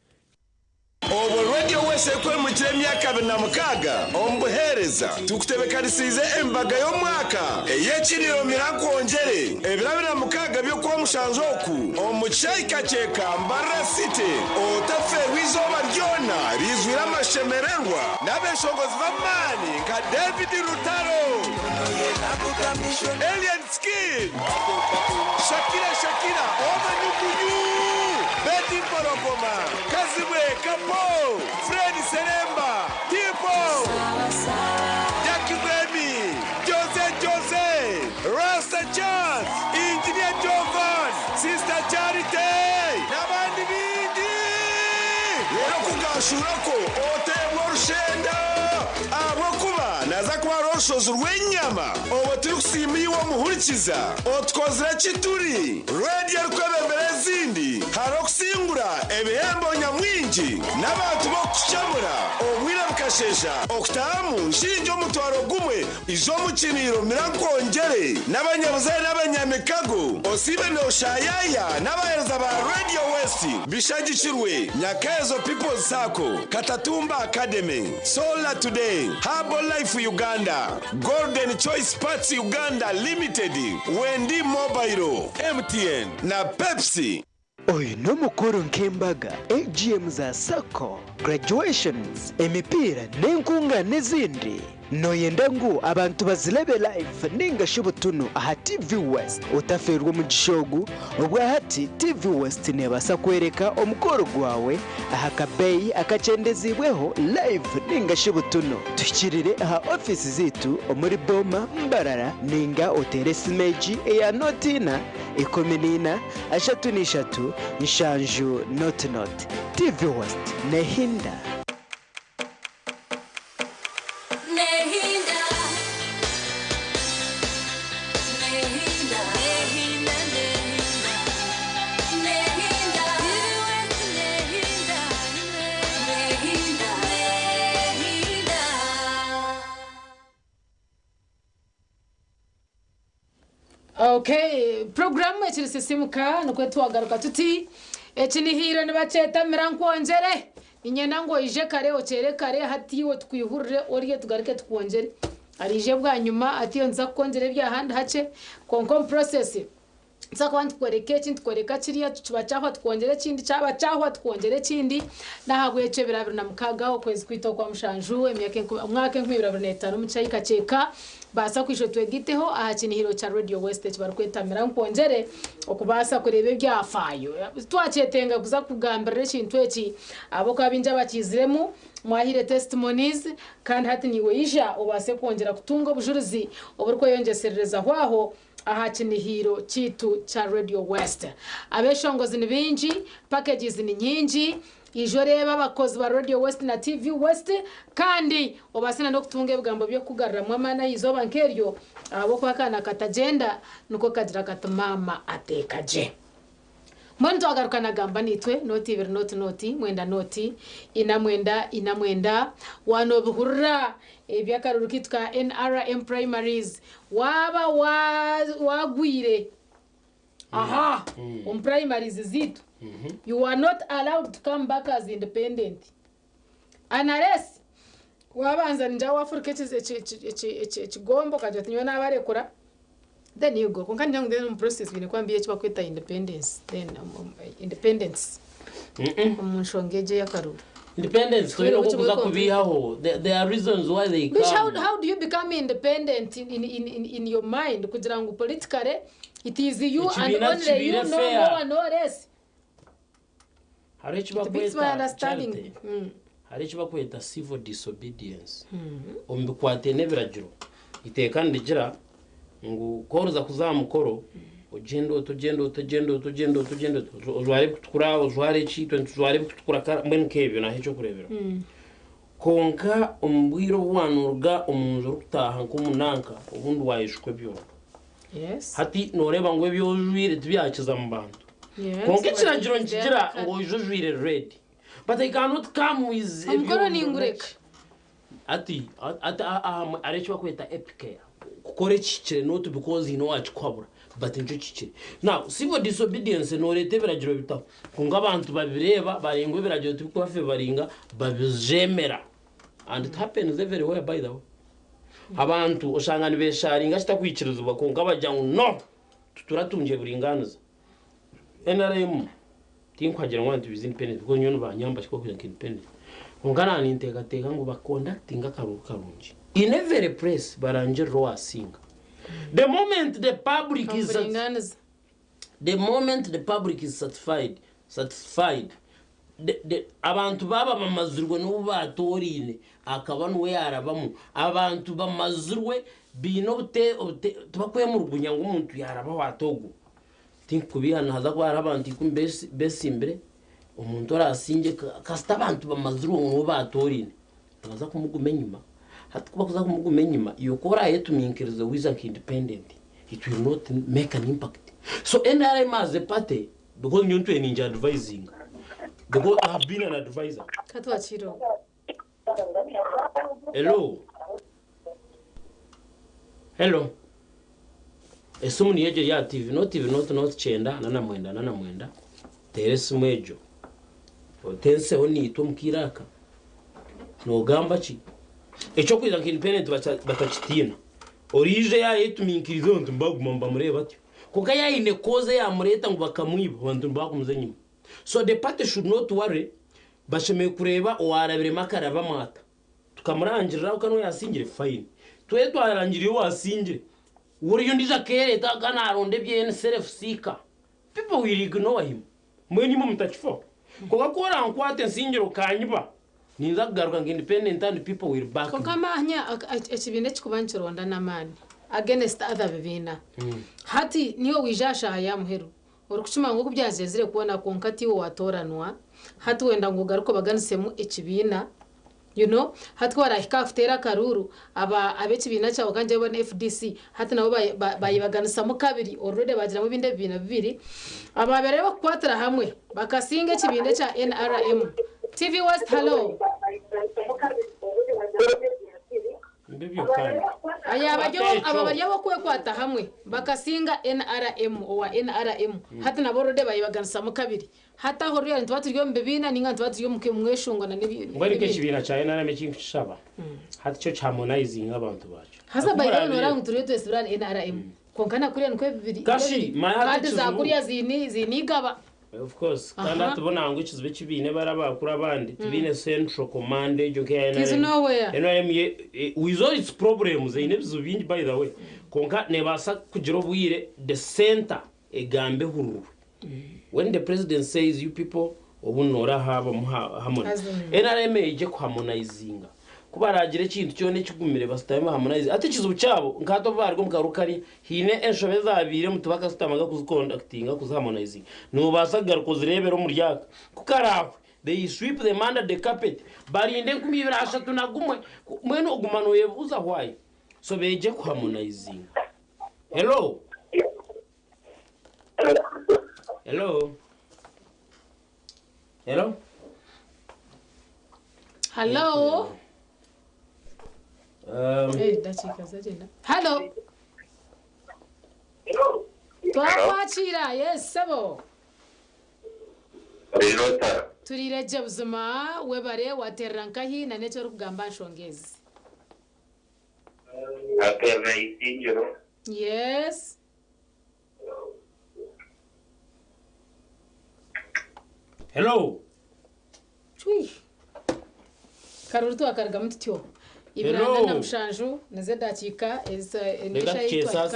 Radio wese kwemukira emyaka 26 ombuhereza tukutebekanisize embaga y'omwaka ey'ekiriro mirakongere ebirabira mukaga by'okuba mushanju oku omukyayikaceka Mbarara City otaferwa izoba ryona rizwira amashemererwa n'abeshongozi b'amaani nka David Rutaro, Alien Skin, Shakira Omanyukuyu, Betty Porogoma, Kazibwe Kapo, Freddy Seremba, Tipo, Jackie Remy, Jose, Rasta Chance, Engineer Jovan, Sister Charity, Nabandi Bindi, Yerokugashurako, Ote Worshenda, Awokuba, Nazakwa Roshos Rwenyama, Owaturusimiwa Muhurichiza, Otkozra Chituri, Radio Kwebembere Zindi, Haroksingura, Ebehembo Nyamwinji, n'abantu bo kucamura, Obwira Bukashesha, Oktamu, Shinjo Mutwaro Gumwe, Izomukiniro Mirakongere, n'abanyabuzayi n'abanyamikago, Osibe Noshayaya, n'abahereza ba Radio West, Bishagikirwe, Nyakaezo People's Circle, Katatumba Academy, Solar Today, Harbour Life Uganda, Golden Choice Parts Uganda Limited, Wendy Mobile, MTN na Pepsi. Oyu n'umukuru nk'embaga AGM za Sako, graduations, emipira n'enkunga n'izindi. Noyenda ngu abantu bazilebe live ninga shubutunu aha TV West utaferwa mu gishogu ubwa hati TV West nebasa kwereka omukoro gwawe aha kabeyi akacendezibweho live ninga shubutunu tukirire aha office zitu omuri Boma Mbarara ninga oteresi meji eya notina ikominina ashatu nishatu nshanju not TV West nehinda. Okay, program echiri sisimuka nokwe twagaruka tuti echinihiro nibacheta Mirankwongere inyena ngo ije kare ochere kare hatiwe twihurire oriye tugarike tukwongere arije bwa nyuma atiyo nza kwongere bya handi hace konkom process nsakwandi kwereke kintu kwereka kiriya tubacaho twongere kindi cyaba caho twongere kindi nahagwece birabira na mukaga kwezi kwito kwa mushanju emyake umwaka 2025 mucayika ceka basa kwisho twegiteho aha kinihiro cha Radio West barkweta Mirankwongere okubasa kurebe byafayo twacetenga kuza kugambira kintu eki abo kabinja bakiziremu mwahire testimonies kandi hati niwe isha ubase kongera kutunga obujuruzi oburko yongeserereza hwaho aha kinihiro kitu cha Radio West abeshongozi ni binji packages ni nyingi ijo reba abakozi ba Radio West na TV West kandi obasina no kutunga ebigambo byo kugarra mwamana izoba nkeryo abo kwakana katagenda nuko kagira katamama atekaje Mwanto agarukana gamba nitwe noti ver noti mwenda noti ina mwenda wano buhurra ebyakaruru kitwa NRM primaries waba wagwire aha primaries zitu you are not allowed to come back as independent unless wabanza nja wafurike chigombo kajatinywe n'abarekura then you go konka nyangu then process bine kwambiye kiba kweta independence then independence umunshongeje yakaruru independence ko kuza kubihaho there are reasons why they come. How do you become independent in your mind kugira ngo politically it is you and only you, no one no less. Hari chiba kweta civil disobedience ombikwate nebiragiro iteka ndigira ngo koroza kuzamukoro ugendo ozware kutukura ozware chitwe ozware kutukura mbene kebyo na hecho kurebera konka ombwiro wanurga omunzo rutaha nkumunanka ubundi wayishwe byo hati noreba ngo byojwire tubyakiza mu bantu konka kiragiro nkigira ngo ijojwire ready but I cannot come with Amukoro ningureka. Ati arechwa kweta epicare. Kukore chichire not because you know achikwabura. But injo chichire. Now, civil disobedience no rete biragiro bitaho. Kunga abantu babireba barengwe biragiro tubikwafe baringa babijemera. And it happens everywhere by the way. Abantu osangana besharinga chitakwikiruzwa kunga bajya no turatunje buringaniza. NRM tinkwagira ngo abantu bizin independent kuko nyono banyamba chiko kugira independent. Ungana ni teka ngo ba conducting akarunji. In every place baranje roa singa. The moment the public is satisfied, the abantu baba bamazurwe no batorine akaba no yarabamu abantu bamazurwe bino tubakwe mu rugunya ngo umuntu yaraba watogo tinkubihana haza ko abantu besimbere umuntu arasinge kasta abantu bamazurwe no batorine baza kumugumenya nyuma hatukuba kuza kumugumenya nyuma iyo kora yetuminkirizo wiza independent it will not make an impact. So NRM as a party because you to ninja advising because I have been an advisor. Katwachiro. Hello. Esumu ni yeje ya TV not chenda nana mwenda teresi mwejo otense oni itomkiraka no gamba chi echo kwiza independent batachitina orije ya yetuminkirizo ntumbaguma mureba atyo kuka ya ine koze ya mureta ngo bakamwiba bantu bakumze nyuma. So the party should not worry basheme kureba owarabire makara bamata tukamurangirira ukano yasingire fine twe twarangiriye wasingire uri yundija kere ta kana aronde bye self seeker people will ignore him mweni mu mutachifo kuka kora nkwate nsingiro kanyiba ninza kugaruka independent and people will back kama hanya ekibine kikubancho Rwanda namani against other bibina hati niyo wijasha haya muheru orukuchima ngo kubyazezire kubona konkati wo watoranwa hati wenda ngo garuko baganisemu ekibina you know hati wara hikafutera karuru abekibina cyawo kanje bona FDC hati nabo bayibaganisa mu kabiri already bagira mu binde bibina bibiri ababere bakwatira hamwe bakasinga ekibinde cya NRM. TV West, hello. Abajya bakwe kwata hamwe bakasinga NRM owa NRM hata naborode bayibaganisa mu kabiri hata ho ryo ntwaturiyo mbebina ninga ntwaturiyo mweshonga na nibi ngwari ke kibina cha NRM kinshaba hata cyo harmonizing abantu bacu hasa bayibona ora nguturiyo twese bran NRM konkana kuriya nkwe bibiri kashi mahati za kuriya zinigaba. Of course, kanda tubona ngo ikizwe kibine barabakura abandi tubine central command ejo ke NRM with all its problems ine bizubindi by the way konka ne basa kugira obwire the center egambe huru when the president says you people obunora haba harmonize NRM eje ku harmonizinga kubaragira ikintu cyo ne kigumire basitame harmonize ati kizu cyabo nkato barwo mukarukari hine enshobe zabire mutubaka sitamaga kuziconductinga kuzaharmonizing no basagar kuzirebero muryaka kukaraho they sweep them under the carpet barinde kumibira ashatu nagumwe mweno ogumano yebuza why so beje ku harmonizing. Hello Hello. Twachira yes sabo. Turireje buzima webare wateranka hi na necho rugamba nshongezi. Yes. Hello. Chui. Karurutu akarga mutyo. Ibirana na mushanju neze dakika endesha yitwa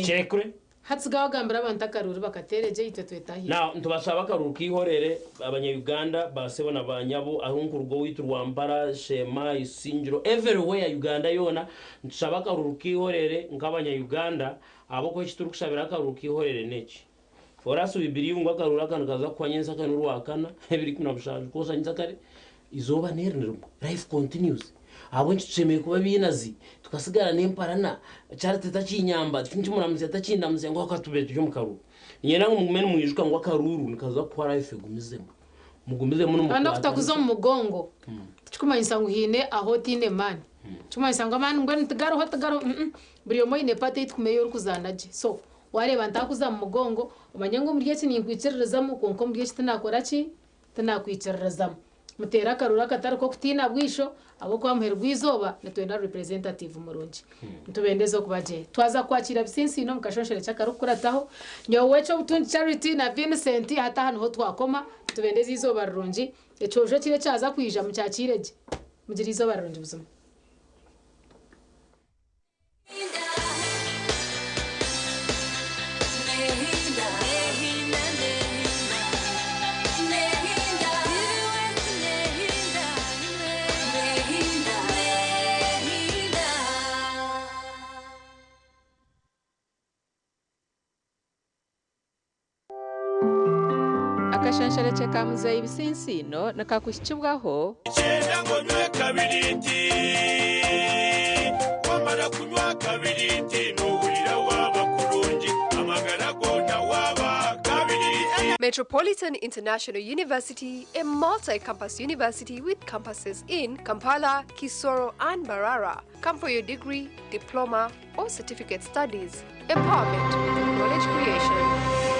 chekure hatsigaho gambira abantu akaruru bakatereje itwetahi now ntubashaba karuru kihorere abanya-Uganda basebona banyabo ahunkurgo witu Rwambara Shema Isingiro everywhere Uganda yona ntshaba karuru kihorere nk'abanya-Uganda abo ko kituru kushabira karuru kihorere neki forasu bibiri ngo akaruru kaza kwanyenza kanuru wakana ebiri kuna bushanju kosa nzakare izoba nernero life continues abo nchemeye kuba binazi tukasigara nemparana charite tachinyamba tinchimuramuze tachindamuze ngo akatubete cyo mukaru nyena ngumene muyijuka ngo akaruru nikaza kwa life gumizemo mugumbize muno anda kutakuza mu mugongo tukumanyisa ngo hine aho tine man tukumanyisa ngo man ngo ntagaro ho tagaro buri yomo ine pate itkumeyo kuzanaje so wareba ntakuza mu mugongo umanye ngo muri yeti ninkwicirezamo konko muri yeti tanakora ki tanakwicirezamo mutera karura katari ko kutina bwisho abo kwa muherwa izoba natwenda representative murungi ntubendeze kubaje twaza kwakira bisinsi no mukashoshere cyakarukurataho nyowe cyo butundi charity na Vincent hata hano ho twakoma tubendeze izoba rurungi ecojo kire cyaza kwija mu cyakireje mugira izoba rurungi buzima akashanshara cyakamuzaye ibisinsino nakakushyibwaho icyenda ngo nywe kabiriti wamara kunywa kabiriti nuburira waba kurungi amagara gona waba kabiriti. Metropolitan International University, a multi-campus university with campuses in Kampala, Kisoro and Mbarara. Come for your degree, diploma or certificate studies. Empowerment, knowledge creation.